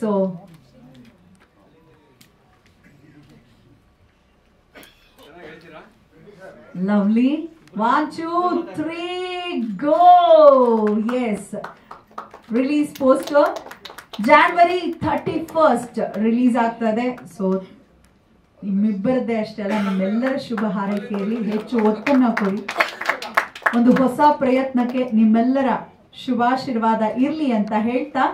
So lovely. 1, 2, 3, go. Yes, release poster January 31st release ಆಗ್ತದೆ. So ನಿಮ್ಮಿಬ್ಬರದ್ದೇ ಅಷ್ಟೆಲ್ಲ ನಿಮ್ಮೆಲ್ಲರ ಶುಭ ಹಾರೈಕೆಯಲ್ಲಿ ಹೆಚ್ಚು ಒತ್ತನ್ನು ಕೊಡಿ. ಒಂದು ಹೊಸ ಪ್ರಯತ್ನಕ್ಕೆ ನಿಮ್ಮೆಲ್ಲರ ಶುಭಾಶೀರ್ವಾದ ಇರಲಿ ಅಂತ ಹೇಳ್ತಾ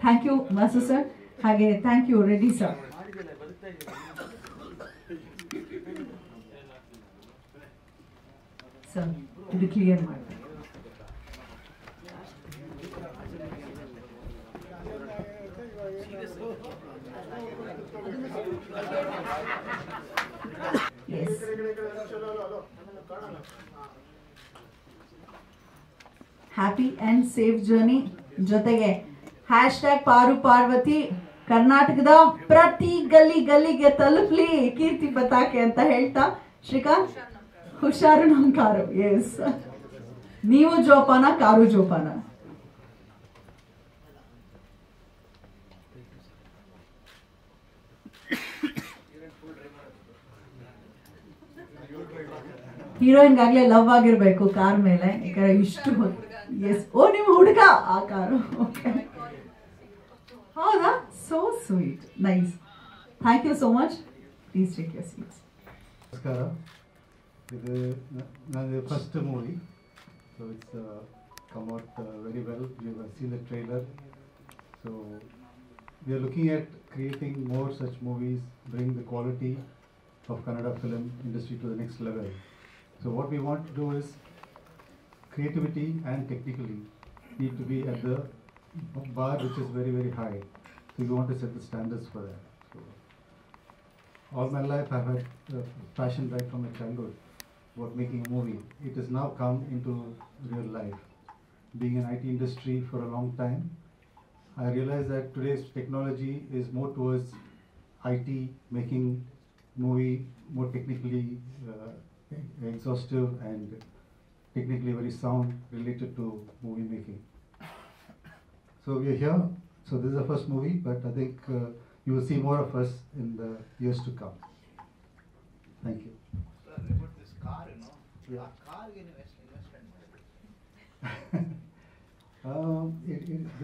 ಥ್ಯಾಂಕ್ ಯು ವಾಸು ಸರ್, ಹಾಗೆ thank you Reddy sir. Sir ಇದು ಕ್ಲಿಯರ್ ಮಾಡಿ. Happy and safe journey. ಜೊತೆಗೆ ಹ್ಯಾಶ್ಟ್ಯಾಗ್ ಪಾರು ಪಾರ್ವತಿ ಕರ್ನಾಟಕದ ಪ್ರತಿ ಗಲ್ಲಿಗೆ ತಲುಪಲಿ ಕೀರ್ತಿ ಪತಾಕೆ ಅಂತ ಹೇಳ್ತಾ ಶ್ರೀಕಾಂತ್ ಹುಷಾರು ನಮ್ಮ ಕಾರು. ಎಸ್, ನೀವು ಜೋಪಾನ, ಕಾರು ಜೋಪಾನ. ಹೀರೋಯಿನ್ಗಾಗ್ಲೇ ಲವ್ ಆಗಿರ್ಬೇಕು ಕಾರ್ ಮೇಲೆ, ಯಾಕಂದ್ರೆ ಇಷ್ಟು ಎಸ್. ಓ ನಿಮ್ಮ ಹುಡುಗ ಆ ಕಾರು. ಓಕೆ, ಹೌದಾ? So sweet, nice. Thank you so much. Please take your seats. ನಮಸ್ಕಾರ. ಇದು ನನ್ನ first movie, so it's come out very well. You have seen the trailer. So we are looking at creating more such movies, bring the quality of Kannada film industry to the next level. So what we want to do is creativity and technically need to be at the bar which is very, very high. So we want to set the standards for that. So all my life I've had passion right from my childhood about making a movie. It has now come into real life. Being in IT industry for a long time, I realize that today's technology is more towards IT, making movie more technically exhaustive and technically very sound related to movie making. So we are here. So this is the first movie, but I think you will see more of us in the years to come. Thank you. Sir, about this car, you know, Yeah. car investment.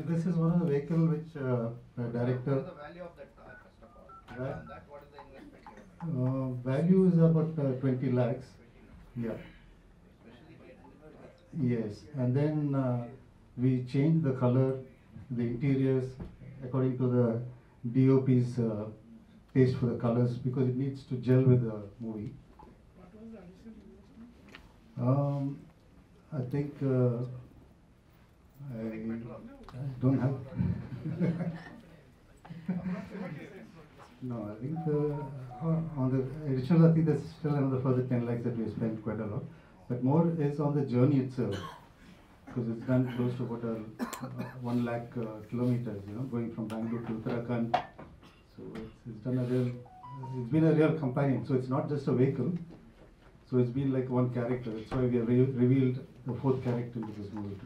This is one of the vehicle which the What director. is the value of that car, first of all? And Right. on that, what is the investment you have made? Value is about 20 lakhs. Yeah. Especially by Yes, and then we change the color, the interiors according to the DOP's taste for the colors because it needs to gel with the movie. What was the additional investment? I think I don't have. No, I think on the additional, I think there's still another further 10 lakhs that we have spent quite a lot. But more is on the journey itself, because it's done close to about 1 lakh kilometers, you know, going from Bangalore to Uttarakhand. So it's done it's been a real companion. So it's not just a vehicle. So it's been like one character. That's why we have revealed the fourth character into this movie.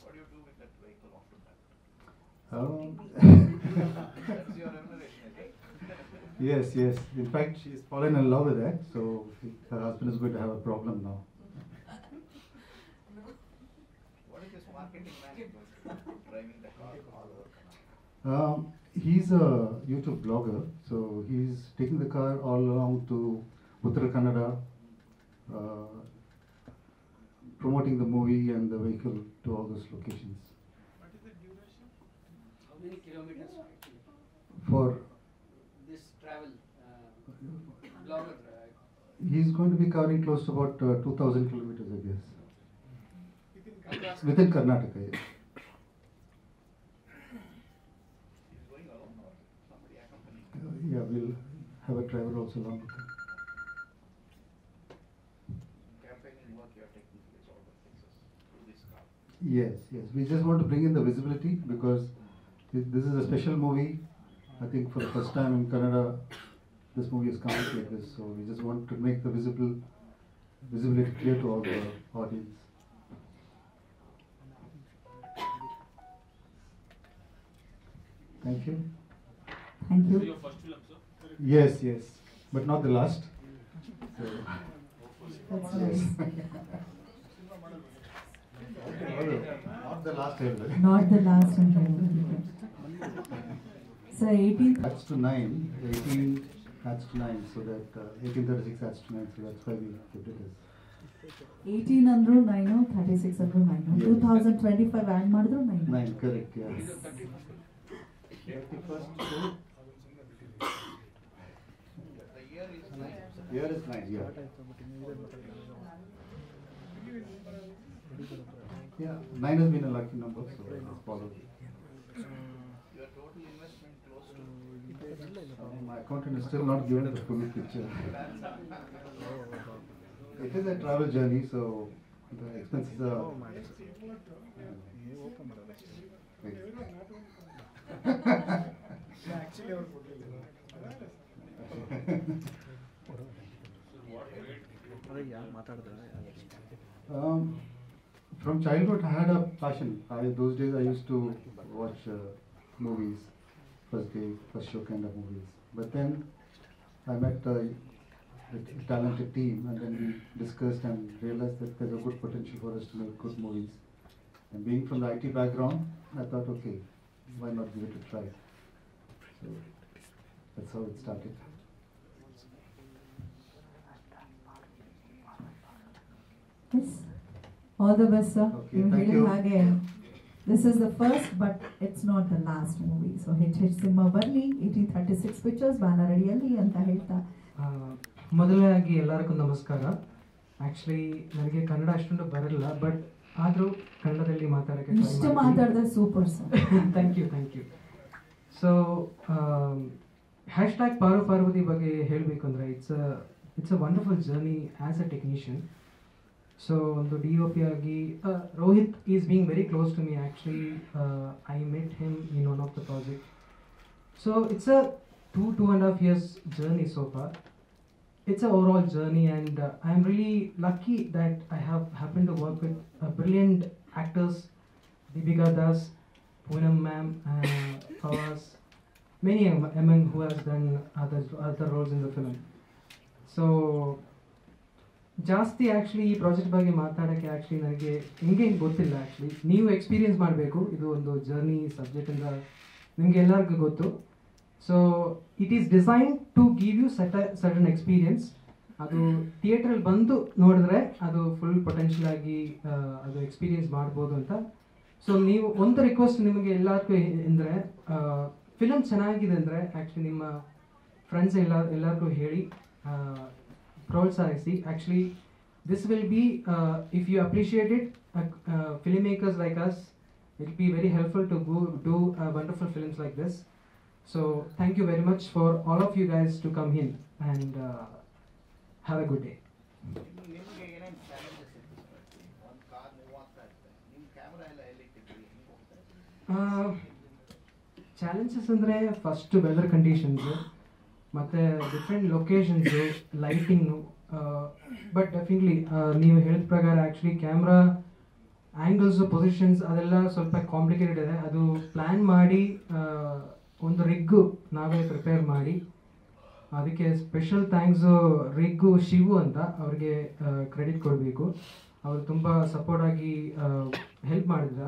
What do you do with that vehicle after that? That's your remuneration, is it? Yes, yes. In fact, she's fallen in love with that. So her husband is going to have a problem now. What is this marketing man driving the car all over Kannada? He's a YouTube blogger, so he's taking the car all along to Uttara Kannada, promoting the movie and the vehicle to all those locations. What is the duration? How many kilometers actually? For This travel blogger? he's going to be covering close to about 2,000 kilometers, I guess, Across within Karnataka. Yes. He's going alone or somebody accompanying? Yeah, we'll have a driver also along with him. Campaigning work you are taking place all the places through this car. Yes, yes. We just want to bring in the visibility because this is a special movie. I think for the first time in Kannada, this movie has come out like this. So we just want to make the visibility clear to all the audience. Thank you. Thank you. Your first film, sir? Yes, yes, but not the last. So, That's nice. not the last ever. Not the last one. Sir, 18th. Adds to 9, 18 adds to 9, so that 1836 adds to 9, so that's why we kept it as 18 ಅಂದ್ರು 9, 36 ಅಂದ್ರು 9, Yes. 2025 add ಮಾಡಿದ್ರು 9. 9, correct, yeah. This is 31st. 31st, The year is 9. year is 9, yeah. Yeah, 9 has been a lucky number, so it's followed. Your total investment close to. My accountant is still not given the full picture. It is a travel journey, so the expenses are. Actually, our photo. From childhood, I had a passion. Those days, I used to watch movies, first day, first show kind of movies. But then, I met a talented team, and then we discussed and realized that there's a good potential for us to make good movies. And being from the IT background, I thought, okay, why not give it a try? So that's how it started. Yes. All the best, sir. Okay, ನೀವು thank ಹೇಳಿದ you. ಹಾಗೆ this is the first but it's not the last movie. So H.H. Cinema ಬರಲಿ 1836 pictures banner ಅಡಿಯಲ್ಲಿ ಅಂತ ಹೇಳ್ತಾ ಮೊದಲನೇದಾಗಿ ಎಲ್ಲರಿಗೂ ನಮಸ್ಕಾರ. ಆ್ಯಕ್ಚುಲಿ ನನಗೆ ಕನ್ನಡ ಅಷ್ಟೊಂದು ಬರಲ್ಲ, ಬಟ್ ಆದರೂ ಕನ್ನಡದಲ್ಲಿ ಮಾತಾಡೋಕ್ಕೆ ಇಷ್ಟು ಮಾತಾಡಿದ್ರೆ super sir. Thank you. So hashtag Paru Parvathi ಬಗ್ಗೆ ಹೇಳಬೇಕು ಅಂದರೆ it's a wonderful journey as a technician. So ಒಂದು DOP ಆಗಿ Rohit is being very close to me. Actually I met him in one of the project. So it's a 2.5 years journey so far. It's an overall journey, and I'm really lucky that I have happened to work with brilliant actors, Deepika Das, Poonam ma'am, Fawaz, many among who has done other roles in the film. So ಜಾಸ್ತಿ actually ಈ project ಬಗ್ಗೆ ಮಾತಾಡೋಕ್ಕೆ actually ನನಗೆ ಹಿಂಗೆ ಗೊತ್ತಿಲ್ಲ. Actually ನೀವು experience ಮಾಡಬೇಕು. ಇದು ಒಂದು ಜರ್ನಿ ಸಬ್ಜೆಕ್ಟ್ ಅಂತ ನಿಮಗೆ ಎಲ್ಲರಿಗೂ ಗೊತ್ತು. So it is design to give you certain experience. ಅದು ಥಿಯೇಟ್ರಲ್ಲಿ ಬಂದು ನೋಡಿದ್ರೆ ಅದು ಫುಲ್ ಪೊಟೆನ್ಷಿಯಲ್ ಆಗಿ ಅದು ಎಕ್ಸ್ಪೀರಿಯನ್ಸ್ ಮಾಡ್ಬೋದು ಅಂತ. ಸೊ ನೀವು ಒಂದು ರಿಕ್ವೆಸ್ಟ್ ನಿಮಗೆ ಎಲ್ಲರಿಗೂ ಅಂದರೆ ಫಿಲಮ್ ಚೆನ್ನಾಗಿದೆ ಅಂದರೆ ಆ್ಯಕ್ಚುಲಿ ನಿಮ್ಮ ಫ್ರೆಂಡ್ಸ್ ಎಲ್ಲರಿಗೂ ಹೇಳಿ ಪ್ರೋತ್ಸಾಹಿಸಿ. Actually this will be if you appreciate it, filmmakers like us will be very helpful to do wonderful films like this. So thank you very much for all of you guys to come in and have a good day. ನಿಮಗೆ ಏನೇನು challenges ಇತ್ತು sir? ಒಂದು car move ಆಗ್ತಾ ಇರುತ್ತೆ, ನಿಮ್ಮ camera ಎಲ್ಲ ಎಲ್ಲಿಟ್ಟಿದ್ರಿ, ಹೆಂಗೆ ಹೋಗ್ತಾ ಇತ್ತು? ಚಾಲೆಂಜಸ್ ಅಂದರೆ ಫಸ್ಟ್ ವೆದರ್ ಕಂಡೀಷನ್ಸು, ಮತ್ತು different locations, lighting. But definitely ನೀವು ಹೇಳಿದ ಪ್ರಕಾರ ಆ್ಯಕ್ಚುಲಿ ಕ್ಯಾಮ್ರಾ ಆ್ಯಂಗಲ್ಸು, ಪೊಸಿಷನ್ಸ್ ಅದೆಲ್ಲ ಸ್ವಲ್ಪ ಕಾಂಪ್ಲಿಕೇಟೆಡ್ ಇದೆ. ಅದು ಪ್ಲ್ಯಾನ್ ಮಾಡಿ ಒಂದು ರಿಗ್ಗು ನಾವೇ ಪ್ರಿಪೇರ್ ಮಾಡಿ, ಅದಕ್ಕೆ ಸ್ಪೆಷಲ್ ಥ್ಯಾಂಕ್ಸು ರಿಗ್ಗು ಶಿವು ಅಂತ ಅವ್ರಿಗೆ ಕ್ರೆಡಿಟ್ ಕೊಡಬೇಕು. ಅವರು ತುಂಬ ಸಪೋರ್ಟಾಗಿ ಹೆಲ್ಪ್ ಮಾಡಿದ್ರ.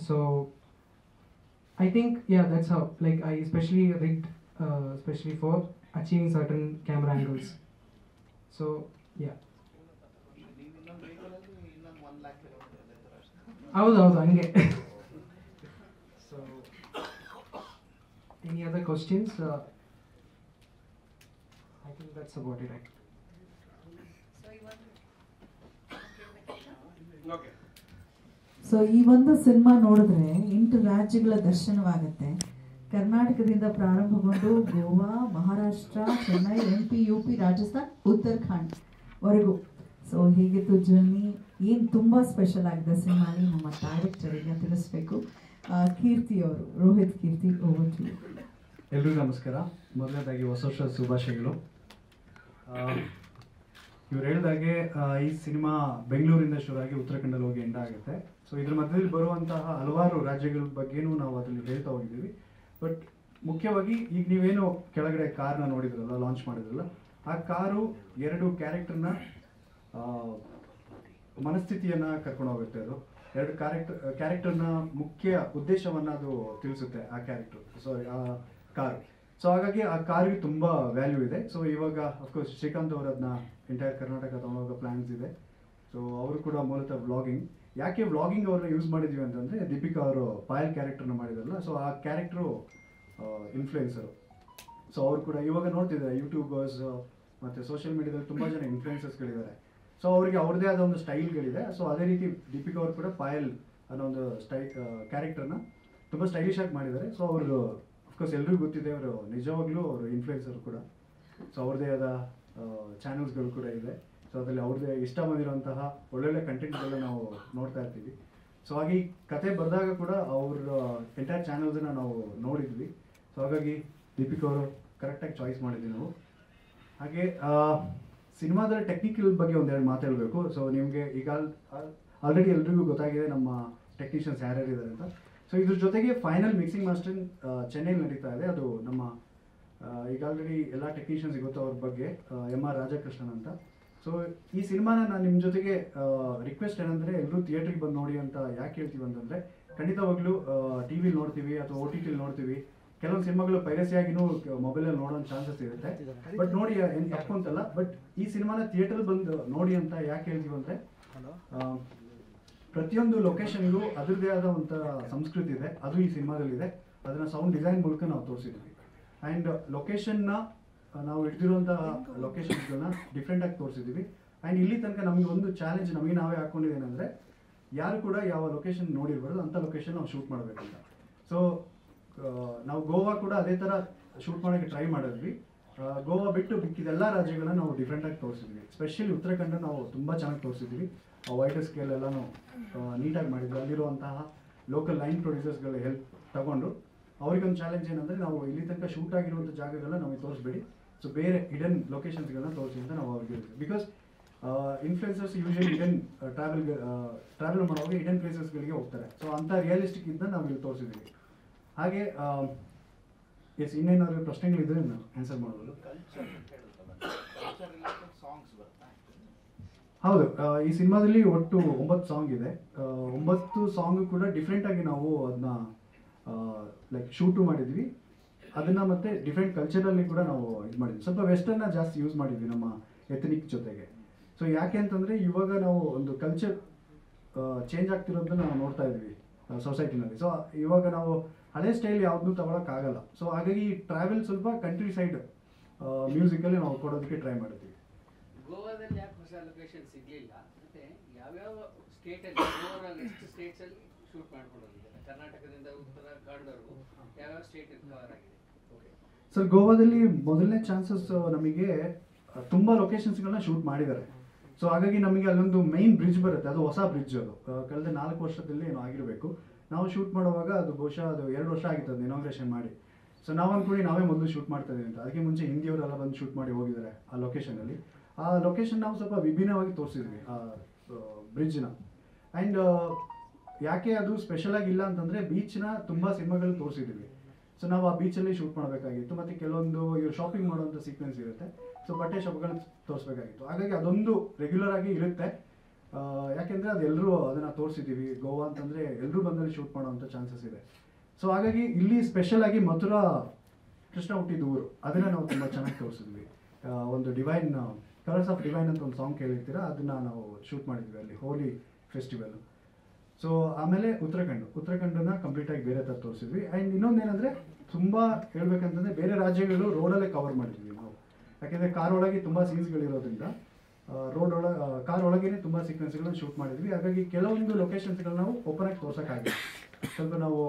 So I think that's how, like I especially rigged especially for achieving certain camera angles. So ನೀವು ಇನ್ನೊಂದು ವೆಹಿಕಲಲ್ಲಿ ಇನ್ನೊಂದು 1 lakh ಕಿಲೋಮೀಟರ್ ಅಷ್ಟೇ. ಹೌದು ಹಂಗೆ. So any other questions? I think that's about it. Okay. So ಈ ಒಂದು ಸಿನಿಮಾ ನೋಡಿದ್ರೆ 8 ರಾಜ್ಯಗಳ ದರ್ಶನವಾಗುತ್ತೆ. ಕರ್ನಾಟಕದಿಂದ ಪ್ರಾರಂಭಗೊಂಡು ಗೋವಾ, ಮಹಾರಾಷ್ಟ್ರ, ಚೆನ್ನೈ, MP, UP, ರಾಜಸ್ಥಾನ್, ಉತ್ತರಾಖಂಡ್ ವರೆಗೂ. ಸೊ ಹೇಗಿತ್ತು ಜರ್ನಿ, ಏನು ತುಂಬ ಸ್ಪೆಷಲ್ ಆಗಿದೆ ಸಿನಿಮಾಲಿ ನಮ್ಮ ಡೈರೆಕ್ಟರಿಗೆ ತಿಳಿಸ್ಬೇಕು. ಕೀರ್ತಿ ಅವರು, ರೋಹಿತ್ ಕೀರ್ತಿ, ಓವರ್ ಟು ಯು. ಎಲ್ರಿಗೂ ನಮಸ್ಕಾರ. ಮೊದಲನೇದಾಗಿ ಹೊಸ ವರ್ಷದ ಶುಭಾಶಯಗಳು. ಇವ್ರು ಹೇಳಿದಾಗೆ ಈ ಸಿನಿಮಾ ಬೆಂಗಳೂರಿಂದ ಶುರುವಾಗಿ ಉತ್ತರಾಖಂಡಲ್ಲಿ ಹೋಗಿ ಎಂಡ್ ಆಗುತ್ತೆ. ಸೊ ಇದ್ರ ಮಧ್ಯದಲ್ಲಿ ಬರುವಂತಹ ಹಲವಾರು ರಾಜ್ಯಗಳ ಬಗ್ಗೆನೂ ನಾವು ಅದರಲ್ಲಿ ಹೇಳ್ತಾ ಹೋಗಿದ್ದೀವಿ. ಬಟ್ ಮುಖ್ಯವಾಗಿ ಈಗ ನೀವೇನು ಕೆಳಗಡೆ ಕಾರ್ನ ನೋಡಿದ್ರಲ್ಲ, ಲಾಂಚ್ ಮಾಡಿದ್ರಲ್ಲ, ಆ ಕಾರು 2 ಕ್ಯಾರೆಕ್ಟರ್ನ ಮನಸ್ಥಿತಿಯನ್ನ ಕರ್ಕೊಂಡು ಹೋಗುತ್ತೆ. ಅದು 2 ಕ್ಯಾರೆಕ್ಟರ್ನ ಮುಖ್ಯ ಉದ್ದೇಶವನ್ನ ಅದು ತಿಳಿಸುತ್ತೆ ಆ ಕ್ಯಾರೆಕ್ಟರ್, ಸಾರಿ ಆ ಕಾರು. ಸೊ ಹಾಗಾಗಿ ಆ ಕಾರ್ಗೆ ತುಂಬ ವ್ಯಾಲ್ಯೂ ಇದೆ. ಸೊ ಇವಾಗ ಅಫ್ಕೋರ್ಸ್ ಶ್ರೀಕಾಂತ್ ಅವರು ಅದನ್ನ ಎಂಟೈರ್ ಕರ್ನಾಟಕ ತಗೊಂಡೋಗೋ ಪ್ಲಾನ್ಸ್ ಇದೆ. ಸೊ ಅವರು ಕೂಡ ಮೂಲತಃ ವ್ಲಾಗಿಂಗ್. ಯಾಕೆ ವ್ಲಾಗಿಂಗ್ ಅವ್ರನ್ನ ಯೂಸ್ ಮಾಡಿದ್ವಿ ಅಂತಂದರೆ, ದೀಪಿಕಾ ಅವರು ಪಾಯಲ್ ಕ್ಯಾರೆಕ್ಟರ್ನ ಮಾಡಿದಾರಲ್ಲ, ಸೊ ಆ ಕ್ಯಾರೆಕ್ಟ್ರು ಇನ್ಫ್ಲುಯೆನ್ಸರು. ಸೊ ಅವ್ರು ಕೂಡ ಇವಾಗ ನೋಡ್ತಿದ್ದಾರೆ ಯೂಟ್ಯೂಬರ್ಸ್ ಮತ್ತು ಸೋಷಿಯಲ್ ಮೀಡಿಯಾದಲ್ಲಿ ತುಂಬ ಜನ ಇನ್ಫ್ಲುಯೆನ್ಸರ್ಸ್ಗಳಿದ್ದಾರೆ. ಸೊ ಅವರಿಗೆ ಅವ್ರದ್ದೇ ಆದ ಒಂದು ಸ್ಟೈಲ್ಗಳಿದೆ. ಸೊ ಅದೇ ರೀತಿ ದೀಪಿಕಾ ಅವರು ಕೂಡ ಪಾಯಲ್ ಅನ್ನೋ ಒಂದು ಕ್ಯಾರೆಕ್ಟರ್ನ ತುಂಬ ಸ್ಟೈಲಿಶ್ ಆಗಿ ಮಾಡಿದ್ದಾರೆ. ಸೊ ಅವರು ಅಫ್ಕೋರ್ಸ್ ಎಲ್ರಿಗೂ ಗೊತ್ತಿದೆ, ಅವರು ನಿಜವಾಗ್ಲೂ ಅವರು ಇನ್ಫ್ಲುಯೆನ್ಸರ್ ಕೂಡ. ಸೊ ಅವ್ರದ್ದೇ ಆದ ಚಾನಲ್ಸ್ಗಳು ಕೂಡ ಇದೆ. ಸೊ ಅದರಲ್ಲಿ ಅವ್ರದ್ದೇ ಇಷ್ಟ ಬಂದಿರುವಂತಹ ಒಳ್ಳೊಳ್ಳೆ ಕಂಟೆಂಟ್ಗಳನ್ನ ನಾವು ನೋಡ್ತಾ ಇರ್ತೀವಿ. ಸೊ ಹಾಗೆ ಈ ಕತೆ ಬರೆದಾಗ ಕೂಡ ಅವ್ರ ಎಂಟೈರ್ ಚಾನಲ್ಸನ್ನ ನಾವು ನೋಡಿದ್ವಿ. ಸೊ ಹಾಗಾಗಿ ದೀಪಿಕಾ ಅವರು ಕರೆಕ್ಟಾಗಿ ಚಾಯ್ಸ್ ಮಾಡಿದ್ವಿ ನಾವು. ಹಾಗೆ ಸಿನಿಮಾದ ಟೆಕ್ನಿಕಲ್ ಬಗ್ಗೆ ಒಂದೆರಡು ಮಾತಾಡಬೇಕು. ಸೊ ನಿಮಗೆ ಈಗ ಆಲ್ರೆಡಿ ಎಲ್ರಿಗೂ ಗೊತ್ತಾಗಿದೆ ನಮ್ಮ ಟೆಕ್ನಿಷಿಯನ್ಸ್ ಯಾರ್ಯಾರಿದ್ದಾರೆ ಅಂತ. ಸೊ ಇದ್ರ ಜೊತೆಗೆ ಫೈನಲ್ ಮಿಕ್ಸಿಂಗ್ ಮಾಸ್ಟರಿಂಗ್ ಚೆನ್ನೈಲಿ ನಡೀತಾ ಇದೆ. ಅದು ನಮ್ಮ ಈಗ ಆಲ್ರೆಡಿ ಎಲ್ಲ ಟೆಕ್ನಿಷಿಯನ್ಸ್ ಗೊತ್ತು ಅವ್ರ ಬಗ್ಗೆ, MR ರಾಜಕೃಷ್ಣನ್ ಅಂತ. ಸೊ ಈ ಸಿನಿಮಾನ ನಾನು ನಿಮ್ಮ ಜೊತೆಗೆ ರಿಕ್ವೆಸ್ಟ್ ಏನಂದರೆ, ಎಲ್ಲರೂ ಥಿಯೇಟ್ರಿಗೆ ಬಂದು ನೋಡಿ ಅಂತ ಯಾಕೆ ಹೇಳ್ತೀವಿ ಅಂತಂದರೆ, ಖಂಡಿತವಾಗ್ಲೂ TV ನೋಡ್ತೀವಿ ಅಥವಾ OTT ನೋಡ್ತೀವಿ. ಕೆಲವೊಂದು ಸಿನಿಮಾಗಳು ಪೈರಸಿಯಾಗಿನೂ ಮೊಬೈಲಲ್ಲಿ ನೋಡೋ ಚಾನ್ಸಸ್ ಇರುತ್ತೆ. ಬಟ್ ನೋಡಿ ಏನು ತಪ್ಪು ಅಂತಲ್ಲ, ಬಟ್ ಈ ಸಿನಿಮಾನ ಥಿಯೇಟರ್ ಬಂದು ನೋಡಿ ಅಂತ ಯಾಕೆ ಹೇಳ್ತೀವಿ ಅಂದರೆ, ಪ್ರತಿಯೊಂದು ಲೊಕೇಶನ್ಗೂ ಅದರದ್ದೇ ಆದ ಒಂಥರ ಸಂಸ್ಕೃತಿ ಇದೆ. ಅದು ಈ ಸಿನಿಮಾದಲ್ಲಿದೆ. ಅದನ್ನು ಸೌಂಡ್ ಡಿಸೈನ್ ಮೂಲಕ ನಾವು ತೋರಿಸಿದ್ವಿ. ಆ್ಯಂಡ್ ಲೊಕೇಶನ್ನ ನಾವು ಹಿಡಿದಿರುವಂತಹ ಲೊಕೇಶನ್ಸ್ಗಳನ್ನ ಡಿಫ್ರೆಂಟಾಗಿ ತೋರಿಸಿದ್ವಿ. ಆ್ಯಂಡ್ ಇಲ್ಲಿ ತನಕ ನಮಗೆ ಒಂದು ಚಾಲೆಂಜ್ ನಮಗೆ ನಾವೇ ಹಾಕ್ಕೊಂಡಿದ್ದೇನೆಂದರೆ, ಯಾರು ಕೂಡ ಯಾವ ಲೊಕೇಶನ್ ನೋಡಿರ್ಬಾರ್ದು ಅಂಥ ಲೊಕೇಶನ್ ನಾವು ಶೂಟ್ ಮಾಡಬೇಕಂತ. ಸೊ ನಾವು ಗೋವಾ ಕೂಡ ಅದೇ ಥರ ಶೂಟ್ ಮಾಡೋಕ್ಕೆ ಟ್ರೈ ಮಾಡಿದ್ವಿ. ಗೋವಾ ಬಿಟ್ಟು ಮಿಕ್ಕಿದೆಲ್ಲ ರಾಜ್ಯಗಳನ್ನ ನಾವು ಡಿಫ್ರೆಂಟಾಗಿ ತೋರಿಸಿದ್ವಿ. ಸ್ಪೆಷಲಿ ಉತ್ತರಾಖಂಡ ನಾವು ತುಂಬ ಚೆನ್ನಾಗಿ ತೋರಿಸಿದ್ವಿ. ಆ ವೈಟರ್ ಸ್ಕೇಲ್ ಎಲ್ಲನೂ ನೀಟಾಗಿ ಮಾಡಿದ್ವಿ. ಅಲ್ಲಿರುವಂತಹ ಲೋಕಲ್ ಲೈನ್ ಪ್ರೊಡ್ಯೂಸರ್ಸ್ಗಳ ಹೆಲ್ಪ್ ತಗೊಂಡು ಅವ್ರಿಗೊಂದು ಚಾಲೆಂಜ್ ಏನಂದರೆ, ನಾವು ಇಲ್ಲಿ ತನಕ ಶೂಟ್ ಆಗಿರುವಂಥ ಜಾಗಗಳನ್ನ ನಮಗೆ ತೋರಿಸ್ಬೇಡಿ, ಸೊ ಬೇರೆ ಹಿಡನ್ ಲೊಕೇಶನ್ಸ್ಗಳನ್ನ ತೋರಿಸಿ ಅಂತ ನಾವು ಅವ್ರಿಗೆ ಹೇಳ್ತೀವಿ. Because influencers usually hidden travel ಮಾಡುವಾಗ ಹಿಡನ್ ಪ್ಲೇಸಸ್ಗಳಿಗೆ ಹೋಗ್ತಾರೆ. ಸೊ ಅಂಥ ರಿಯಲಿಸ್ಟಿಕ್ ಇಂದ ನಾವು ಇಲ್ಲಿ ತೋರಿಸಿದ್ದೀವಿ. ಹಾಗೆ ಎಸ್, ಇನ್ನೇನಾದ್ರು ಪ್ರಶ್ನೆಗಳಿದ್ರೆ ನಾವು ಆನ್ಸರ್ ಮಾಡ್ಬೋದು. ಹೌದು, ಈ ಸಿನಿಮಾದಲ್ಲಿ ಒಟ್ಟು 9 ಸಾಂಗ್ ಇದೆ. 9 ಸಾಂಗ್ ಕೂಡ ಡಿಫ್ರೆಂಟಾಗಿ ನಾವು ಅದನ್ನ ಲೈಕ್ ಶೂಟು ಮಾಡಿದ್ವಿ. ಅದನ್ನು ಮತ್ತೆ ಡಿಫ್ರೆಂಟ್ ಕಲ್ಚರಲ್ಲಿ ಕೂಡ ನಾವು ಇದು ಮಾಡಿದ್ವಿ. ಸ್ವಲ್ಪ ವೆಸ್ಟರ್ನ ಜಾಸ್ತಿ ಯೂಸ್ ಮಾಡಿದ್ವಿ ನಮ್ಮ ಎಥನಿಕ್ ಜೊತೆಗೆ. ಸೊ ಯಾಕೆ ಅಂತಂದರೆ, ಇವಾಗ ನಾವು ಒಂದು ಕಲ್ಚರ್ ಚೇಂಜ್ ಆಗ್ತಿರೋದನ್ನ ನಾವು ನೋಡ್ತಾ ಇದ್ವಿ ಸೊಸೈಟಿನಲ್ಲಿ. ಸೊ ಇವಾಗ ನಾವು ಹಳೆ ಸ್ಟೈಲ್ ಯಾವುದೂ ತಗೊಳಕ್ಕಾಗಲ್ಲ. ಸೊ ಹಾಗಾಗಿ ಟ್ರಾವೆಲ್ ಸ್ವಲ್ಪ ಕಂಟ್ರಿ ಸೈಡ್ ಮ್ಯೂಸಿಕಲ್ಲಿ ನಾವು ಕೊಡೋದಕ್ಕೆ ಟ್ರೈ ಮಾಡಿದ್ವಿ. ಗೋವಾದಲ್ಲಿ ಯಾಕೆ ಹೊಸ ಲೊಕೇಶನ್ ಸಿಗಲಿಲ್ಲ, ಮತ್ತೆ ಯಾವ್ಯಾವ ಸ್ಟೇಟಲ್ಲಿ ಓವರಾಲ್ ಎಷ್ಟು ಸ್ಟೇಟ್ಸಲ್ಲಿ ಶೂಟ್ ಮಾಡ್ಕೊಂಡು ಹೋಗಿದ್ದಾರೆ? ಕರ್ನಾಟಕದಿಂದ ಉತ್ತರಾಖಂಡವರೆಗೂ ಯಾವ್ಯಾವ ಸ್ಟೇಟ್ ಕವರ್ ಆಗಿದೆ? ಸರ್, ಗೋವಾದಲ್ಲಿ ಮೊದಲನೇ ಚಾನ್ಸಸ್ ನಮಗೆ ತುಂಬ ಲೊಕೇಶನ್ಸ್ಗಳನ್ನ ಶೂಟ್ ಮಾಡಿದ್ದಾರೆ. ಸೊ ಹಾಗಾಗಿ ನಮಗೆ ಅಲ್ಲೊಂದು ಮೈನ್ ಬ್ರಿಡ್ಜ್ ಬರುತ್ತೆ. ಅದು ಹೊಸ ಬ್ರಿಡ್ಜ್. ಅದು ಕಳೆದ 4 ವರ್ಷದಲ್ಲಿ ಏನೋ ಆಗಿರಬೇಕು. ನಾವು ಶೂಟ್ ಮಾಡುವಾಗ ಅದು ಬಹುಶಃ ಅದು 2 ವರ್ಷ ಆಗಿತ್ತು ಅದನ್ನ ಇನಾಗ್ರೇಷನ್ ಮಾಡಿ. ಸೊ ನಾವು ಅಂದ್ಕೊಂಡು ನಾವೇ ಮೊದಲು ಶೂಟ್ ಮಾಡ್ತಾ ಇದ್ದೀವಿ ಅಂತ. ಅದಕ್ಕೆ ಮುಂಚೆ ಹಿಂದಿಯವರೆಲ್ಲ ಬಂದು ಶೂಟ್ ಮಾಡಿ ಹೋಗಿದ್ದಾರೆ ಆ ಲೊಕೇಶನಲ್ಲಿ. ಆ ಲೊಕೇಶನ್ ನಾವು ಸ್ವಲ್ಪ ವಿಭಿನ್ನವಾಗಿ ತೋರಿಸಿದ್ವಿ ಆ ಬ್ರಿಡ್ಜ್ನ. ಆ್ಯಂಡ್ ಯಾಕೆ ಅದು ಸ್ಪೆಷಲ್ ಆಗಿಲ್ಲ ಅಂತಂದರೆ, ಬೀಚ್ನ ತುಂಬ ಸಿನಿಮಾಗಳು ತೋರಿಸಿದ್ವಿ. ಸೊ ನಾವು ಆ ಬೀಚಲ್ಲಿ ಶೂಟ್ ಮಾಡಬೇಕಾಗಿತ್ತು. ಮತ್ತು ಕೆಲವೊಂದು ಇವರು ಶಾಪಿಂಗ್ ಮಾಡುವಂಥ ಸೀಕ್ವೆನ್ಸ್ ಇರುತ್ತೆ. ಸೊ ಬಟ್ಟೆ ಶಾಪ್ಗಳನ್ನ ತೋರಿಸ್ಬೇಕಾಗಿತ್ತು. ಹಾಗಾಗಿ ಅದೊಂದು ರೆಗ್ಯುಲರ್ ಆಗಿ ಇರುತ್ತೆ. ಯಾಕೆಂದರೆ ಅದೆಲ್ಲರೂ ಅದನ್ನು ತೋರಿಸಿದ್ದೀವಿ. ಗೋವಾ ಅಂತಂದರೆ ಎಲ್ಲರೂ ಬಂದಲ್ಲಿ ಶೂಟ್ ಮಾಡೋವಂಥ ಚಾನ್ಸಸ್ ಇದೆ. ಸೊ ಹಾಗಾಗಿ ಇಲ್ಲಿ ಸ್ಪೆಷಲ್ ಆಗಿ ಮಥುರಾ ಕೃಷ್ಣ ಹುಟ್ಟಿದ ಊರು, ಅದನ್ನು ನಾವು ತುಂಬ ಚೆನ್ನಾಗಿ ತೋರಿಸಿದ್ವಿ. ಒಂದು ಡಿವೈನ್ ಕಲರ್ಸ್ ಆಫ್ ಡಿವೈನ್ ಅಂತ ಒಂದು ಸಾಂಗ್ ಕೇಳಿರ್ತೀರ, ಅದನ್ನು ನಾವು ಶೂಟ್ ಮಾಡಿದ್ವಿ ಅಲ್ಲಿ, ಹೋಲಿ ಫೆಸ್ಟಿವಲ್. ಸೊ ಆಮೇಲೆ ಉತ್ತರಾಖಂಡನ ಕಂಪ್ಲೀಟಾಗಿ ಬೇರೆ ಥರ ತೋರಿಸಿದ್ವಿ. ಆ್ಯಂಡ್ ಇನ್ನೊಂದೇನೆಂದರೆ, ತುಂಬ ಹೇಳ್ಬೇಕಂತಂದರೆ ಬೇರೆ ರಾಜ್ಯಗಳು ರೋಡಲ್ಲೇ ಕವರ್ ಮಾಡಿದ್ವಿ ನಾವು. ಯಾಕೆಂದರೆ ಕಾರ್ ಒಳಗೆ ತುಂಬ ಸೀನ್ಸ್ಗಳಿರೋದ್ರಿಂದ ಕಾರ್ ಒಳಗೇನೆ ತುಂಬ ಸೀಕ್ವೆನ್ಸ್ಗಳನ್ನ ಶೂಟ್ ಮಾಡಿದ್ವಿ. ಹಾಗಾಗಿ ಕೆಲವೊಂದು ಲೊಕೇಶನ್ಸ್ಗಳನ್ನ ನಾವು ಓಪನ್ ಆಗಿ ತೋರ್ಸೋಕ್ಕಾಗಿತ್ತು. ಸ್ವಲ್ಪ ನಾವು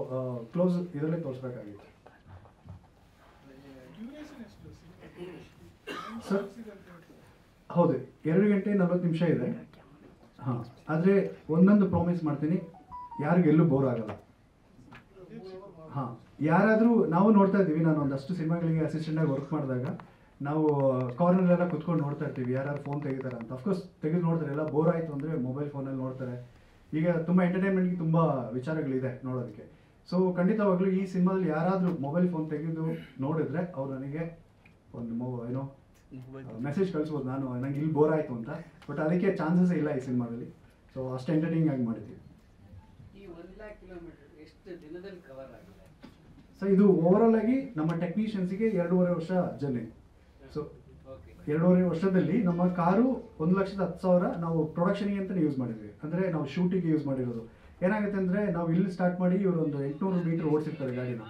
ಕ್ಲೋಸ್ ಇದರಲ್ಲೇ ತೋರಿಸ್ಬೇಕಾಗಿತ್ತು. ಸರ್, ಹೌದು, 2 ಗಂಟೆ 40 ನಿಮಿಷ ಇದೆ. ಹಾಂ, ಆದರೆ ಒಂದೊಂದು ಪ್ರಾಮಿಸ್ ಮಾಡ್ತೀನಿ, ಯಾರಿಗೆಲ್ಲೂ ಬೋರ್ ಆಗಲ್ಲ. ಹಾಂ, ಯಾರಾದರೂ ನಾವು ನೋಡ್ತಾ ಇದ್ದೀವಿ, ನಾನು ಒಂದಷ್ಟು ಸಿನಿಮಾಗಳಿಗೆ ಅಸಿಸ್ಟೆಂಟಾಗಿ ವರ್ಕ್ ಮಾಡಿದಾಗ ನಾವು ಕಾರ್ನರ್ ಕುತ್ಕೊಂಡು ನೋಡ್ತಾ ಇರ್ತೀವಿ ಯಾರು ಫೋನ್ ತೆಗಿತಾರೆ ಅಂತ. ಅಫ್ಕೋರ್ಸ್ ತೆಗೆದು ನೋಡ್ತಾರೆ, ಎಲ್ಲ ಬೋರ್ ಆಯಿತು ಅಂದರೆ ಮೊಬೈಲ್ ಫೋನಲ್ಲಿ ನೋಡ್ತಾರೆ. ಈಗ ತುಂಬ ಎಂಟರ್ಟೈನ್ಮೆಂಟ್ಗೆ ತುಂಬ ವಿಚಾರಗಳಿದೆ ನೋಡೋದಕ್ಕೆ. ಸೊ ಖಂಡಿತವಾಗ್ಲೂ ಈ ಸಿನಿಮಾದಲ್ಲಿ ಯಾರಾದರೂ ಮೊಬೈಲ್ ಫೋನ್ ತೆಗೆದು ನೋಡಿದ್ರೆ ಅವ್ರು ನನಗೆ ಒಂದು ಏನೋ ಮೆಸೇಜ್ ಕಳಿಸ್ಬೋದು, ನಂಗೆ ಇಲ್ಲಿ ಬೋರ್ ಆಯಿತು ಅಂತ. ಬಟ್ ಅದಕ್ಕೆ ಚಾನ್ಸಸ್ ಇಲ್ಲ ಈ ಸಿನಿಮಾದಲ್ಲಿ. ಸೊ ಅಷ್ಟು ಎಂಟರ್ಟೈನಿಂಗ್ ಆಗಿ ಮಾಡಿದ್ದೀವಿ. ಈ 1,00,000 ಕಿಲೋಮೀಟರ್ ಎಷ್ಟು ದಿನದಲ್ಲಿ ಕವರ್ ಆಗಿದೆ? ಸೊ ಇದು ಓವರಾಲ್ ಆಗಿ ನಮ್ಮ ಟೆಕ್ನಿಷಿಯನ್ಸ್ಗೆ 2.5 ವರ್ಷ ಜರ್ನಿ. ಸೊ 2.5 ವರ್ಷದಲ್ಲಿ ನಮ್ಮ ಕಾರು 1,10,000 ನಾವು ಪ್ರೊಡಕ್ಷನ್ಗೆ ಅಂತಲೇ ಯೂಸ್ ಮಾಡಿದ್ವಿ. ಅಂದರೆ ನಾವು ಶೂಟಿಗೆ ಯೂಸ್ ಮಾಡಿರೋದು. ಏನಾಗುತ್ತೆ ಅಂದರೆ ನಾವು ಇಲ್ಲಿ ಸ್ಟಾರ್ಟ್ ಮಾಡಿ ಇವರು ಒಂದು 800 ಮೀಟರ್ ಓಡಿಸಿರ್ತಾರೆ ಗಾಡಿನ.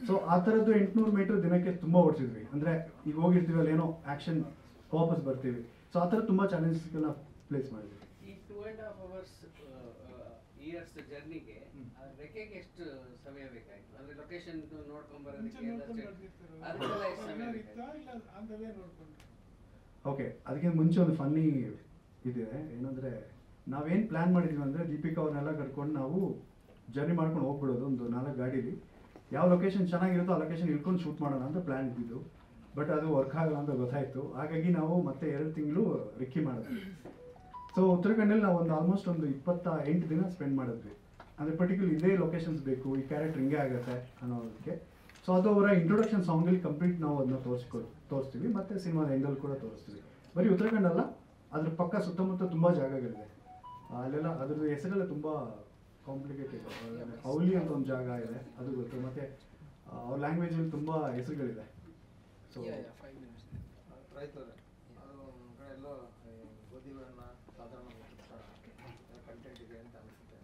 ಸೊ ಆ ಥರದ್ದು 800 ಮೀಟರ್ ದಿನಕ್ಕೆ ತುಂಬ ಓಡಿಸಿದ್ವಿ. ಅಂದರೆ ಈಗ ಹೋಗಿರ್ತೀವಿ ಅಲ್ಲಿ ಏನೋ ಆ್ಯಕ್ಷನ್ ವಾಪಸ್ ಬರ್ತೀವಿ. ಸೊ ಆ ಥರ ತುಂಬ ಚಾಲೆಂಜಸ್ಗಳನ್ನ ಪ್ಲೇಸ್ ಮಾಡಿದ್ವಿ. ಈ 2.5 hours ಇಯರ್ಸ್ ಜರ್ನಿಗೆ ರೆಕ್ಕೆಗೆ ಎಷ್ಟು ಸಮಯ ಬೇಕಾಯ್ತು? ಅಂದ್ರೆ ಲೊಕೇಶನ್ ನೋಡ್ಕೊಂಡ್ಬರೋದಕ್ಕೆ ಅದಕ್ಕೆಲ್ಲ ಎಷ್ಟು ಸಮಯ ಬೇಕಾಯ್ತು? ಓಕೆ, ಅದಕ್ಕೆ ಮುಂಚೆ ಒಂದು ಫನ್ನಿ ಇದೆ. ಏನಂದರೆ ನಾವೇನು ಪ್ಲ್ಯಾನ್ ಮಾಡಿದ್ವಿ ಅಂದರೆ ದೀಪಿಕಾ ಅವ್ರನ್ನೆಲ್ಲ ಕರ್ಕೊಂಡು ನಾವು ಜರ್ನಿ ಮಾಡ್ಕೊಂಡು ಹೋಗ್ಬಿಡೋದು ಒಂದು 4 ಗಾಡೀಲಿ. ಯಾವ ಲೊಕೇಶನ್ ಚೆನ್ನಾಗಿರುತ್ತೋ ಆ ಲೊಕೇಶನ್ ಇಳ್ಕೊಂಡು ಶೂಟ್ ಮಾಡೋಣ ಅಂತ ಪ್ಲ್ಯಾನ್ ಇದ್ದಿದ್ದು. ಬಟ್ ಅದು ವರ್ಕ್ ಆಗಲ್ಲ ಅಂತ ಗೊತ್ತಾಯಿತು. ಹಾಗಾಗಿ ನಾವು ಮತ್ತೆ 2 ತಿಂಗಳು ರಿಕ್ಕಿ ಮಾಡಿದ್ವಿ. ಸೊ ಉತ್ತರಾಖಂಡಲ್ಲಿ ನಾವು ಆಲ್ಮೋಸ್ಟ್ ಒಂದು 28 ದಿನ ಸ್ಪೆಂಡ್ ಮಾಡಿದ್ವಿ. ಅಂದರೆ ಪರ್ಟಿಕ್ಯುಲರ್ ಇದೇ ಲೊಕೇಶನ್ಸ್ ಬೇಕು, ಈ ಕ್ಯಾರೆಕ್ಟರ್ ಹಿಂಗೆ ಆಗುತ್ತೆ ಅನ್ನೋದಕ್ಕೆ. ಸೊ ಅದು ಅವರ ಇಂಟ್ರೊಡಕ್ಷನ್ ಸಾಂಗಲ್ಲಿ ಕಂಪ್ಲೀಟ್ ನಾವು ಅದನ್ನ ತೋರಿಸ್ತೀವಿ. ಮತ್ತು ಸಿನಿಮಾದ ಎಂಡಲ್ಲಿ ಕೂಡ ತೋರಿಸ್ತೀವಿ. ಬರೀ ಉತ್ತರಾಖಂಡ ಅಲ್ಲ, ಅದ್ರ ಪಕ್ಕ ಸುತ್ತಮುತ್ತ ತುಂಬ ಜಾಗಗಳಿದೆ. ಅಲ್ಲೆಲ್ಲ ಅದ್ರದ್ದು ಹೆಸರೆಲ್ಲ ತುಂಬ ಕಾಂಪ್ಲಿಕೇಟೆಡ್. ಔಲಿ ಅಂತ ಒಂದು ಜಾಗ ಇದೆ, ಅದು ಗೊತ್ತು. ಮತ್ತು ಅವ್ರ ಲ್ಯಾಂಗ್ವೇಜಲ್ಲಿ ತುಂಬ ಹೆಸರುಗಳಿದೆ. ಸೊ ರೈತರು ಅದು ಕಡೆ ಎಲ್ಲೋ ಗೋಧಿಗಳನ್ನ ಸಾಧಾರಣ ಕಂಟೆಂಟ್ ಇದೆ ಅಂತ ಅನಿಸುತ್ತೆ.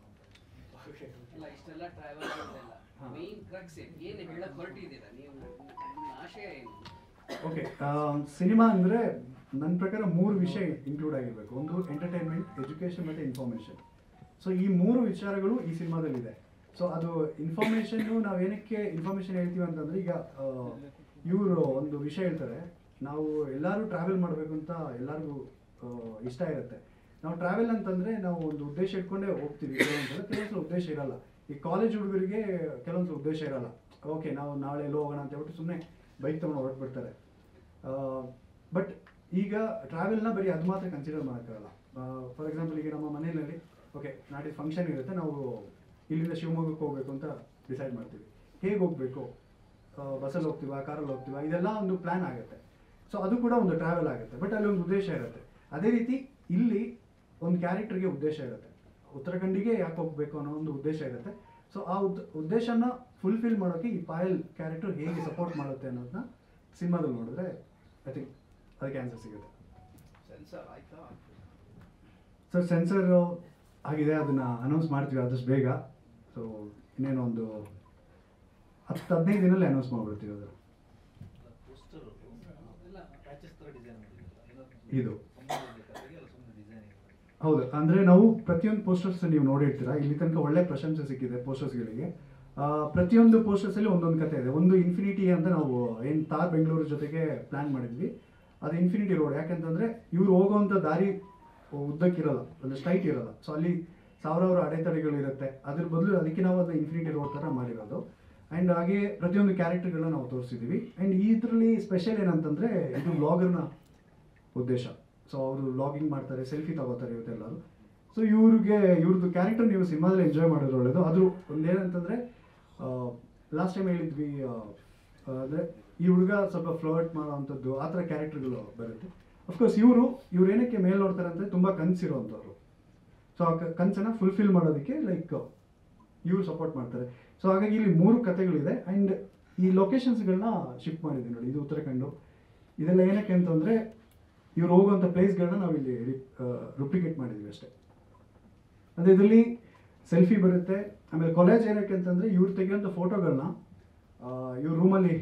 ಅಲ್ಲ, ಇಷ್ಟೆಲ್ಲ ಟ್ರಾವೆಲ್ ಮೇನ್ ಕ್ರಕ್ಸ್ ಏನು ಹೇಳಕ್ ಹೊರಟಿದ್ದೀರಾ ನೀವು? ಆಶಯ ಏನು? ಓಕೆ, ಸಿನಿಮಾ ಅಂದರೆ ನನ್ನ ಪ್ರಕಾರ 3 ವಿಷಯ ಇನ್ಕ್ಲೂಡ್ ಆಗಿರಬೇಕು. ಒಂದು ಎಂಟರ್ಟೈನ್ಮೆಂಟ್, ಎಜುಕೇಷನ್ ಮತ್ತು ಇನ್ಫಾರ್ಮೇಷನ್. ಸೊ ಈ 3 ವಿಚಾರಗಳು ಈ ಸಿನಿಮಾದಲ್ಲಿದೆ. ಸೊ ಅದು ಇನ್ಫಾರ್ಮೇಷನ್ನು ನಾವು ಏನಕ್ಕೆ ಇನ್ಫಾರ್ಮೇಷನ್ ಹೇಳ್ತೀವಿ ಅಂತಂದರೆ, ಈಗ ಇವರು ಒಂದು ವಿಷಯ ಹೇಳ್ತಾರೆ, ನಾವು ಎಲ್ಲರೂ ಟ್ರಾವೆಲ್ ಮಾಡಬೇಕು ಅಂತ ಎಲ್ಲರಿಗೂ ಇಷ್ಟ ಇರುತ್ತೆ. ನಾವು ಟ್ರಾವೆಲ್ ಅಂತಂದರೆ ನಾವು ಒಂದು ಉದ್ದೇಶ ಇಟ್ಕೊಂಡೇ ಹೋಗ್ತೀವಿ. ಕೆಲವೊಂದ್ಸಲ ಉದ್ದೇಶ ಇರಲ್ಲ. ಈ ಕಾಲೇಜ್ ಹುಡುಗರಿಗೆ ಕೆಲವೊಂದು ಉದ್ದೇಶ ಇರಲ್ಲ. ಓಕೆ, ನಾವು ನಾಳೆ ಎಲ್ಲೋ ಹೋಗೋಣ ಅಂತ ಹೇಳ್ಬಿಟ್ಟು ಸುಮ್ಮನೆ ಬೈಕ್ ತೊಗೊಂಡು ಹೊರಟ್ಬಿಡ್ತಾರೆ. ಬಟ್ ಈಗ ಟ್ರಾವೆಲ್ನ ಬರೀ ಅದು ಮಾತ್ರ ಕನ್ಸಿಡರ್ ಮಾಡೋಕ್ಕಾಗಲ್ಲ. ಫಾರ್ ಎಕ್ಸಾಂಪಲ್, ಈಗ ನಮ್ಮ ಮನೆಯಲ್ಲಿ ಓಕೆ ನಾಳೆ ಫಂಕ್ಷನ್ ಇರುತ್ತೆ, ನಾವು ಇಲ್ಲಿಂದ ಶಿವಮೊಗ್ಗಕ್ಕೆ ಹೋಗಬೇಕು ಅಂತ ಡಿಸೈಡ್ ಮಾಡ್ತೀವಿ. ಹೇಗೆ ಹೋಗಬೇಕು, ಬಸ್ಸಲ್ಲಿ ಹೋಗ್ತೀವಾ, ಕಾರಲ್ಲಿ ಹೋಗ್ತೀವಾ, ಇದೆಲ್ಲ ಒಂದು ಪ್ಲ್ಯಾನ್ ಆಗುತ್ತೆ. ಸೊ ಅದು ಕೂಡ ಒಂದು ಟ್ರಾವೆಲ್ ಆಗುತ್ತೆ. ಬಟ್ ಅಲ್ಲಿ ಒಂದು ಉದ್ದೇಶ ಇರುತ್ತೆ. ಅದೇ ರೀತಿ ಇಲ್ಲಿ ಒಂದು ಕ್ಯಾರೆಕ್ಟರ್ಗೆ ಉದ್ದೇಶ ಇರುತ್ತೆ. ಉತ್ತರಾಖಂಡಿಗೆ ಯಾಕೆ ಹೋಗಬೇಕು ಅನ್ನೋ ಒಂದು ಉದ್ದೇಶ ಇರುತ್ತೆ. ಸೊ ಆ ಉದ್ದೇಶನ ಫುಲ್ಫಿಲ್ ಮಾಡೋಕ್ಕೆ ಈ ಪಾಯಲ್ ಕ್ಯಾರೆಕ್ಟರ್ ಹೇಗೆ ಸಪೋರ್ಟ್ ಮಾಡುತ್ತೆ ಅನ್ನೋದನ್ನ ಸಿನಿಮಾದಲ್ಲಿ ನೋಡಿದ್ರೆ ಐ ಥಿಂಕ್ ಅದಕ್ಕೆ ಆನ್ಸರ್ ಸಿಗುತ್ತೆ. ಸೆನ್ಸರ್ ಆಯ್ತಾ? ಸರ್ ಸೆನ್ಸರ್ ಆಗಿದೆ, ಅದನ್ನು ಅನೌನ್ಸ್ ಮಾಡ್ತೀವಿ ಆದಷ್ಟು ಬೇಗ. ಸೊ ಇನ್ನೇನು ಒಂದು 10-15 ದಿನದಲ್ಲಿ ಅನೌನ್ಸ್ ಮಾಡಿಬಿಡ್ತೀವಿ. ಅದು ಇದು ಹೌದು. ಅಂದರೆ ನಾವು ಪ್ರತಿಯೊಂದು ಪೋಸ್ಟರ್ಸ್ ನೀವು ನೋಡಿರ್ತೀರಾ, ಇಲ್ಲಿ ತನಕ ಒಳ್ಳೆ ಪ್ರಶಂಸೆ ಸಿಕ್ಕಿದೆ ಪೋಸ್ಟರ್ಸ್ಗಳಿಗೆ. ಪ್ರತಿಯೊಂದು ಪೋಸ್ಟರ್ಸಲ್ಲಿ ಒಂದೊಂದು ಕತೆ ಇದೆ. ಒಂದು ಇನ್ಫಿನಿಟಿ ಅಂತ ನಾವು ಏನು ತಾರ್ ಬೆಂಗಳೂರು ಜೊತೆಗೆ ಪ್ಲ್ಯಾನ್ ಮಾಡಿದ್ವಿ. ಅದು ಇನ್ಫಿನಿಟಿ ರೋಡ್. ಯಾಕೆಂತಂದರೆ ಇವ್ರು ಹೋಗೋವಂಥ ದಾರಿ ಉದ್ದಕ್ಕಿರಲ್ಲ, ಅಂದರೆ ಸ್ಟ್ರೈಟ್ ಇರಲ್ಲ. ಸೊ ಅಲ್ಲಿ ಸಾವಿರಾರು ಅಡೆತಡೆಗಳಿರುತ್ತೆ. ಅದ್ರ ಬದಲು ಅದಕ್ಕೆ ನಾವು ಅದನ್ನ ಇನ್ಫಿನಿಟಿ ರೋಡ್ ಥರ ಮಾಡಿರೋದು. ಆ್ಯಂಡ್ ಹಾಗೆ ಪ್ರತಿಯೊಂದು ಕ್ಯಾರೆಕ್ಟರ್ಗಳನ್ನ ನಾವು ತೋರಿಸಿದ್ದೀವಿ. ಆ್ಯಂಡ್ ಇದರಲ್ಲಿ ಸ್ಪೆಷಲ್ ಏನಂತಂದರೆ ಇದು ವ್ಲಾಗರ್ನ ಉದ್ದೇಶ. ಸೊ ಅವರು ವ್ಲಾಗಿಂಗ್ ಮಾಡ್ತಾರೆ, ಸೆಲ್ಫಿ ತಗೋತಾರೆ ಇವತ್ತೆಲ್ಲರೂ. ಸೊ ಇವ್ರದ್ದು ಕ್ಯಾರೆಕ್ಟರ್ ನೀವು ಸಿನಿಮಾದಲ್ಲಿ ಎಂಜಾಯ್ ಮಾಡೋದು ಒಳ್ಳೆಯದು. ಅದು ಒಂದೇನಂತಂದರೆ ಲಾಸ್ಟ್ ಟೈಮ್ ಹೇಳಿದ್ವಿ, ಅಂದರೆ ಈ ಹುಡುಗ ಸ್ವಲ್ಪ ಫ್ಲರ್ಟ್ ಮಾಡೋವಂಥದ್ದು ಆ ಥರ ಕ್ಯಾರೆಕ್ಟರ್ಗಳು ಬರುತ್ತೆ. ಅಫ್ಕೋರ್ಸ್ ಇವರು ಏನಕ್ಕೆ ಮೇಲೆ ನೋಡ್ತಾರೆ ಅಂದರೆ ತುಂಬ ಕನಸಿರೋವಂಥವ್ರು. ಸೊ ಆ ಕನಸನ್ನು ಫುಲ್ಫಿಲ್ ಮಾಡೋದಕ್ಕೆ ಲೈಕ್ ಇವರು ಸಪೋರ್ಟ್ ಮಾಡ್ತಾರೆ. ಸೊ ಹಾಗಾಗಿ ಇಲ್ಲಿ 3 ಕಥೆಗಳಿದೆ. ಆ್ಯಂಡ್ ಈ ಲೊಕೇಶನ್ಸ್ಗಳನ್ನ ಶಿಫ್ಟ್ ಮಾಡಿದ್ದೀವಿ ನೋಡಿ. ಇದು ಉತ್ತರಾಖಂಡು. ಇದೆಲ್ಲ ಏನಕ್ಕೆ ಅಂತಂದರೆ ಇವ್ರು ಹೋಗುವಂಥ ಪ್ಲೇಸ್ಗಳನ್ನ ನಾವು ಇಲ್ಲಿ ರುಪ್ಲಿಕೇಟ್ ಮಾಡಿದ್ದೀವಿ ಅಷ್ಟೇ. ಅಂದರೆ ಇದರಲ್ಲಿ ಸೆಲ್ಫಿ ಬರುತ್ತೆ. ಆಮೇಲೆ ಕಾಲೇಜ್ ಏನಕ್ಕೆ ಅಂತಂದರೆ ಇವ್ರು ತೆಗೆಯುವಂಥ ಫೋಟೋಗಳನ್ನ ಇವ್ರ ರೂಮಲ್ಲಿ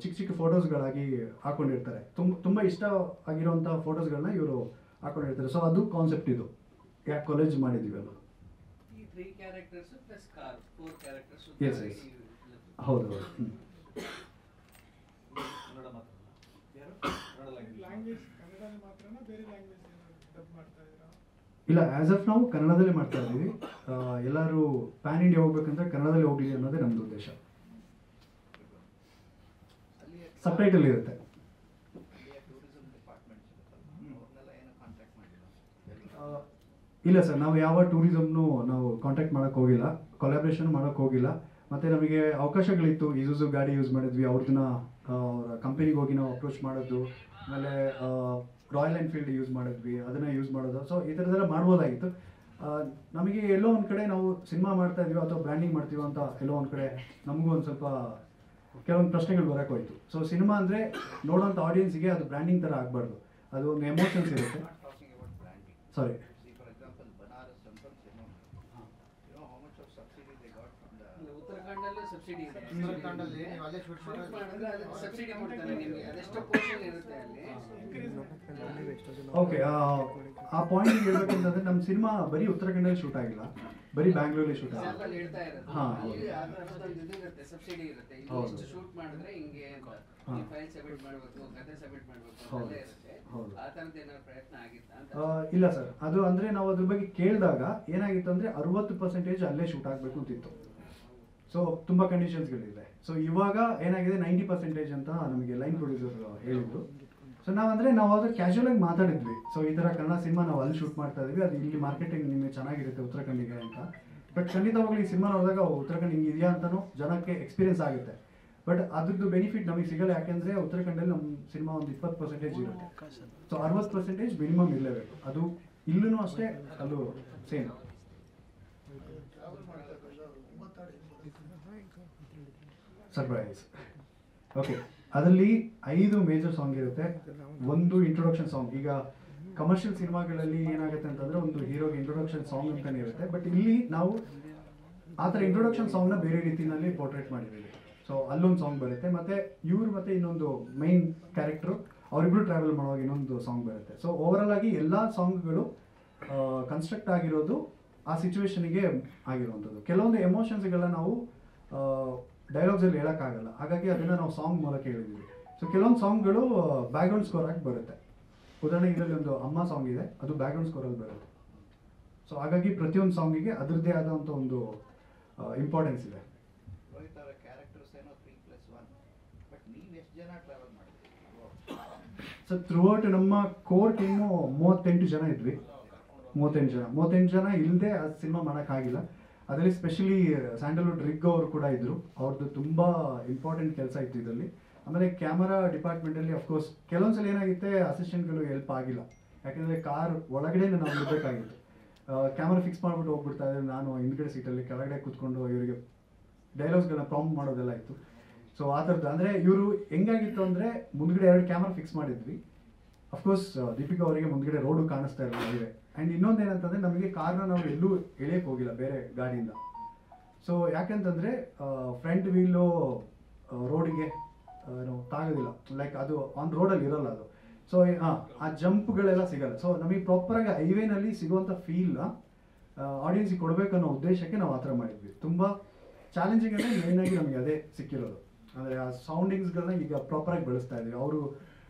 ಚಿಕ್ಕ ಚಿಕ್ಕ ಫೋಟೋಸ್ಗಳಾಗಿ ಹಾಕೊಂಡಿರ್ತಾರೆ. ತುಂಬ ಇಷ್ಟ ಆಗಿರೋಂಥ ಫೋಟೋಸ್ಗಳನ್ನ ಇವರು ಹಾಕೊಂಡಿರ್ತಾರೆ. ಸೊ ಅದು ಕಾನ್ಸೆಪ್ಟ್. ಇದು ಯಾಕೆ ಕಾಲೇಜ್ ಮಾಡಿದ್ದೀವಿ ಅದು. ಈ 3 characters plus car 4 characters. Yes yes ಹೌದು. ಲ್ಯಾಂಗ್ವೇಜ್ ಕನ್ನಡ ಮಾತ್ರನಾ ಬೇರೆ ಲ್ಯಾಂಗ್ವೇಜ್ ಡಬ್ ಮಾಡ್ತಾ ಇದ್ದೀರಾ? ಇಲ್ಲ, ಆ್ಯಸ್ ಆಫ್ ನಾವು ಕನ್ನಡದಲ್ಲೇ ಮಾಡ್ತಾ ಇದ್ದೀವಿ. ಎಲ್ಲರೂ ಪ್ಯಾನ್ ಇಂಡಿಯಾ ಹೋಗ್ಬೇಕಂದ್ರೆ ಕನ್ನಡದಲ್ಲಿ ಹೋಗಲಿ ಅನ್ನೋದೇ ನಮ್ಮದು ಉದ್ದೇಶ. ಸಬ್ಟೈಟಲ್ ಇರುತ್ತೆ. ಇಲ್ಲ ಸರ್, ನಾವು ಯಾವ ಟೂರಿಸಮ್ನು ನಾವು ಕಾಂಟ್ಯಾಕ್ಟ್ ಮಾಡೋಕ್ಕೆ ಹೋಗಿಲ್ಲ, ಕೊಲಾಬ್ರೇಷನ್ ಮಾಡೋಕ್ಕೆ ಹೋಗಿಲ್ಲ. ಮತ್ತು ನಮಗೆ ಅವಕಾಶಗಳಿತ್ತು, ಇಸುಜು ಗಾಡಿ ಯೂಸ್ ಮಾಡಿದ್ವಿ, ಅವ್ರನ್ನ ಅವರ ಕಂಪನಿಗೆ ಹೋಗಿ ನಾವು ಅಪ್ರೋಚ್ ಮಾಡೋದು, ಆಮೇಲೆ ರಾಯಲ್ ಎನ್ಫೀಲ್ಡ್ ಯೂಸ್ ಮಾಡಿದ್ವಿ, ಅದನ್ನು ಯೂಸ್ ಮಾಡೋದು. ಸೊ ಈ ಥರದ್ದೆಲ್ಲ ಮಾಡ್ಬೋದಾಗಿತ್ತು. ನಮಗೆ ಎಲ್ಲೋ ಒಂದು ಕಡೆ ನಾವು ಸಿನಿಮಾ ಮಾಡ್ತಾ ಇದೀವಿ ಅಥವಾ ಬ್ರ್ಯಾಂಡಿಂಗ್ ಮಾಡ್ತೀವಿ ಅಂತ ಎಲ್ಲೋ ಒಂದು ಕಡೆ ನಮಗೂ ಒಂದು ಸ್ವಲ್ಪ ಕೆಲವೊಂದು ಪ್ರಶ್ನೆಗಳು ಬರೋಕ್ಕೆ ಹೋಯ್ತು. ಸೊ ಸಿನಿಮಾ ಅಂದರೆ ನೋಡೋಂಥ ಆಡಿಯನ್ಸಿಗೆ ಅದು ಬ್ರ್ಯಾಂಡಿಂಗ್ ಥರ ಆಗಬಾರ್ದು, ಅದು ಒಂದು ಎಮೋಷನ್ಸ್ ಇರುತ್ತೆ. Talking about branding. Sorry. See, for example, Banaras Sampan Cinema. You know how much of subsidy they got from the. ಉತ್ತರಾಖಂಡಲ್ಲೂ ಸಬ್ಸಿಡಿ ಇದೆ. ಉತ್ತರಾಖಂಡಲ್ಲಿ ನೀವು ಅಲ್ಲೇ ಶೂಟ್ ಶೂಟ್ ಮಾಡಿದ್ರೆ ಮಾಡಿದ್ರೆ ಅದಕ್ಕೆ ಸಬ್ಸಿಡಿ ಕೊಡ್ತಾರೆ ನಿಮಗೆ, ಅದೆಷ್ಟು ಪೋರ್ಷನ್ ಇರುತ್ತೆ ಅಲ್ಲಿ. ಓಕೆ, ಆ ಪಾಯಿಂಟ್ ಹೇಳ್ಬೇಕಂತಂದ್ರೆ ನಮ್ಮ ಸಿನಿಮಾ ಬರೀ ಉತ್ತರಾಖಂಡಲ್ಲಿ ಶೂಟ್ ಆಗಿಲ್ಲ, ಬರೀ ಬ್ಯಾಂಗ್ಳೂರಲ್ಲಿ ಶೂಟ್ ಆಗಿಲ್ಲ. ಎಕ್ಸಾಂಪಲ್ ಹೇಳ್ತಾ ಇರುತ್ತೆ. ಹಾ. ಅಲ್ಲಿ ಅದರದ್ದೊಂದು ಇದು ಇರುತ್ತೆ, ಸಬ್ಸಿಡಿ ಇರುತ್ತೆ. ಇಲ್ಲಿ ಹೌದು. ಇಷ್ಟು ಶೂಟ್ ಮಾಡಿದ್ರೆ ಹಿಂಗೆ ಅಂತ ಹಾ. ಫೈಲ್ ಸಬ್ಮಿಟ್ ಮಾಡಬೇಕು, ಕಥೆ ಸಬ್ಮಿಟ್ ಮಾಡಬೇಕು ಹೌದು. ಅದೆಲ್ಲ ಇರುತ್ತೆ. ಹೌದು. ಆ ಥರದ್ದು ಏನಾದ್ರು ಪ್ರಯತ್ನ ಆಗಿತ್ತಾ ಅಂತ? ಇಲ್ಲ ಸರ್, ಅದು ಅಂದರೆ ನಾವು ಅದ್ರ ಬಗ್ಗೆ ಕೇಳಿದಾಗ ಏನಾಗಿತ್ತು ಅಂದರೆ 60% ಅಲ್ಲೇ ಶೂಟ್ ಆಗಬೇಕು ಅಂತಿತ್ತು. ಸೊ ತುಂಬ ಕಂಡೀಷನ್ಸ್ಗಳಿದೆ. ಸೊ ಇವಾಗ ಏನಾಗಿದೆ 90% ಅಂತ ನಮಗೆ ಲೈನ್ ಪ್ರೊಡ್ಯೂಸರ್ ಹೇಳಿದ್ರು. ಸೊ ನಾವು ಅದು ಕ್ಯಾಶುವಲ್ ಆಗಿ ಮಾತಾಡಿದ್ವಿ. ಸೊ ಈ ಥರ ಕನ್ನಡ ಸಿನಿಮಾ ನಾವು ಅಲ್ಲಿ ಶೂಟ್ ಮಾಡ್ತಾ ಇದ್ವಿ, ಅದು ಇಲ್ಲಿ ಮಾರ್ಕೆಟಿಂಗ್ ನಿಮಗೆ ಚೆನ್ನಾಗಿರುತ್ತೆ ಉತ್ತರಾಖಂಡಿಗೆ ಅಂತ. ಬಟ್ ಖಂಡಿತವಾಗ್ಲೂ ಈ ಸಿನಿಮಾ ನೋಡಿದಾಗ ಉತ್ತರಾಖಂಡ್ ಹಿಂಗೆ ಇದೆಯಾ ಅಂತಲೂ ಜನಕ್ಕೆ ಎಕ್ಸ್ಪೀರಿಯನ್ಸ್ ಆಗುತ್ತೆ. ಬಟ್ ಅದ್ರದ್ದು ಬೆನಿಫಿಟ್ ನಮಗೆ ಸಿಗಲ್ಲ, ಯಾಕೆಂದರೆ ಉತ್ತರಾಖಂಡಲ್ಲಿ ನಮ್ಮ ಸಿನಿಮಾ ಒಂದು 20% ಇರುತ್ತೆ. ಸೊ 60% ಮಿನಿಮಮ್ ಇರಲೇಬೇಕು. ಅದು ಇಲ್ಲೂ ಅಷ್ಟೇ, ಅದು ಸೇಮ್. ಸರ್ಪ್ರೈಸ್. ಓಕೆ, ಅದರಲ್ಲಿ 5 ಮೇಜರ್ ಸಾಂಗ್ ಇರುತ್ತೆ, ಒಂದು ಇಂಟ್ರೊಡಕ್ಷನ್ ಸಾಂಗ್. ಈಗ ಕಮರ್ಷಿಯಲ್ ಸಿನಿಮಾಗಳಲ್ಲಿ ಏನಾಗುತ್ತೆ ಅಂತಂದ್ರೆ ಒಂದು ಹೀರೋಗೆ ಇಂಟ್ರೊಡಕ್ಷನ್ ಸಾಂಗ್ ಅಂತಾನೆ ಇರುತ್ತೆ. ಬಟ್ ಇಲ್ಲಿ ನಾವು ಆ ಥರ ಇಂಟ್ರೊಡಕ್ಷನ್ ಸಾಂಗ್ನ ಬೇರೆ ರೀತಿಯಲ್ಲಿ ಪೋರ್ಟ್ರೇಟ್ ಮಾಡಿದ್ದೀವಿ. ಸೊ ಅಲ್ಲೊಂದು ಸಾಂಗ್ ಬರುತ್ತೆ, ಮತ್ತೆ ಇವ್ರು ಮತ್ತೆ ಇನ್ನೊಂದು ಮೈನ್ ಕ್ಯಾರೆಕ್ಟರ್ ಅವರಿಬ್ರು ಟ್ರಾವೆಲ್ ಮಾಡುವಾಗ ಇನ್ನೊಂದು ಸಾಂಗ್ ಬರುತ್ತೆ. ಸೊ ಓವರಾಲ್ ಆಗಿ ಎಲ್ಲ ಸಾಂಗ್ಗಳು ಕನ್ಸ್ಟ್ರಕ್ಟ್ ಆಗಿರೋದು ಆ ಸಿಚುವೇಶನ್ಗೆ ಆಗಿರುವಂಥದ್ದು. ಕೆಲವೊಂದು ಎಮೋಷನ್ಸ್ಗಳನ್ನ ನಾವು ಡೈಲಾಗ್ಸಲ್ಲಿ ಹೇಳೋಕ್ಕಾಗಲ್ಲ, ಹಾಗಾಗಿ ಅದನ್ನು ನಾವು ಸಾಂಗ್ ಮೂಲಕ ಹೇಳಿದ್ದೀವಿ. ಸೊ ಕೆಲವೊಂದು ಸಾಂಗ್ಗಳು ಬ್ಯಾಕ್ಗ್ರೌಂಡ್ ಸ್ಕೋರ್ ಆಗಿ ಬರುತ್ತೆ. ಉದಾಹರಣೆಗೆ ಇದರಲ್ಲಿ ಒಂದು ಅಮ್ಮ ಸಾಂಗ್ ಇದೆ, ಅದು ಬ್ಯಾಕ್ಗ್ರೌಂಡ್ ಸ್ಕೋರಲ್ಲಿ ಬರುತ್ತೆ. ಸೊ ಹಾಗಾಗಿ ಪ್ರತಿಯೊಂದು ಸಾಂಗಿಗೆ ಅದರದ್ದೇ ಆದಂಥ ಒಂದು ಇಂಪಾರ್ಟೆನ್ಸ್ ಇದೆ. ರೋಹಿತ್ ಅವರ ಕ್ಯಾರೆಕ್ಟರ್ಸ್ ಏನೋ 3+1, ಬಟ್ ನೀವು ಎಷ್ಟು ಜನ ಟ್ರಾವೆಲ್ ಮಾಡಿದ್ರಿ? ಸೊ ಥ್ರೂಔಟ್ ನಮ್ಮ ಕೋರ್ ಟೀಮು 38 ಜನ ಇದ್ವಿ. 38 ಜನ ಇಲ್ಲದೆ ಆ ಸಿನಿಮಾ ಮಾಡೋಕ್ಕಾಗಿಲ್ಲ. ಅದರಲ್ಲಿ ಸ್ಪೆಷಲಿ ಸ್ಯಾಂಡಲ್ವುಡ್ ರಿಗ್ ಅವರು ಕೂಡ ಇದ್ದರು, ಅವ್ರದ್ದು ತುಂಬ ಇಂಪಾರ್ಟೆಂಟ್ ಕೆಲಸ ಇತ್ತು ಇದರಲ್ಲಿ. ಆಮೇಲೆ ಕ್ಯಾಮರಾ ಡಿಪಾರ್ಟ್ಮೆಂಟಲ್ಲಿ ಅಫ್ಕೋರ್ಸ್ ಕೆಲವೊಂದ್ಸಲ ಏನಾಗುತ್ತೆ ಅಸಿಸ್ಟೆಂಟ್ಗಳು ಹೆಲ್ಪ್ ಆಗಿಲ್ಲ, ಯಾಕೆಂದರೆ ಕಾರ್ ಒಳಗಡೆ ನಾವು ಇರಬೇಕಾಗಿತ್ತು. ಕ್ಯಾಮರಾ ಫಿಕ್ಸ್ ಮಾಡಿಬಿಟ್ಟು ಹೋಗ್ಬಿಡ್ತಾ ಇದ್ದಾರೆ, ನಾನು ಹಿಂದ್ಗಡೆ ಸೀಟಲ್ಲಿ ಕೆಳಗಡೆ ಕೂತ್ಕೊಂಡು ಇವರಿಗೆ ಡೈಲಾಗ್ಸ್ಗಳನ್ನ ಪ್ರಾಂಪ್ಟ್ ಮಾಡೋದೆಲ್ಲ ಇತ್ತು. ಸೊ ಆ ಥರದ್ದು ಅಂದರೆ ಇವರು ಹೆಂಗಾಗಿತ್ತು ಅಂದರೆ ಮುಂದ್ಗಡೆ 2 ಕ್ಯಾಮರಾ ಫಿಕ್ಸ್ ಮಾಡಿದ್ವಿ. ಅಫ್ಕೋರ್ಸ್ ದೀಪಿಕಾ ಅವರಿಗೆ ಮುಂದ್ಗಡೆ ರೋಡು ಕಾಣಿಸ್ತಾ ಇರಲಿಲ್ಲ ಹೈವೇ. ಆ್ಯಂಡ್ ಇನ್ನೊಂದು ಏನಂತಂದರೆ ನಮಗೆ ಕಾರ್ನ ನಾವು ಎಲ್ಲೂ ಎಳೆಯಕ್ಕೆ ಹೋಗಿಲ್ಲ ಬೇರೆ ಗಾಡಿಯಿಂದ. ಸೊ ಯಾಕೆಂತಂದರೆ ಫ್ರಂಟ್ ವೀಲು ರೋಡಿಗೆ ತಾಗೋದಿಲ್ಲ, ಲೈಕ್ ಅದು ಆನ್ ರೋಡಲ್ಲಿ ಇರೋಲ್ಲ ಅದು. ಸೊ ಆ ಜಂಪ್ಗಳೆಲ್ಲ ಸಿಗಲ್ಲ. ಸೊ ನಮಗೆ ಪ್ರಾಪರಾಗಿ ಹೈವೇನಲ್ಲಿ ಸಿಗುವಂಥ ಫೀಲ್ ಆಡಿಯನ್ಸಿಗೆ ಕೊಡಬೇಕನ್ನೋ ಉದ್ದೇಶಕ್ಕೆ ನಾವು ಆ ಥರ ಮಾಡಿದ್ವಿ. ತುಂಬ ಚಾಲೆಂಜಿಂಗ್ ಅಂದರೆ ಮೇಯ್ನಾಗಿ ನಮಗೆ ಅದೇ ಸಿಕ್ಕಿರೋದು. ಅಂದರೆ ಆ ಸೌಂಡಿಂಗ್ಸ್ಗಳನ್ನ ಈಗ ಪ್ರಾಪರಾಗಿ ಬಳಸ್ತಾ ಇದ್ದೀವಿ. ಅವರು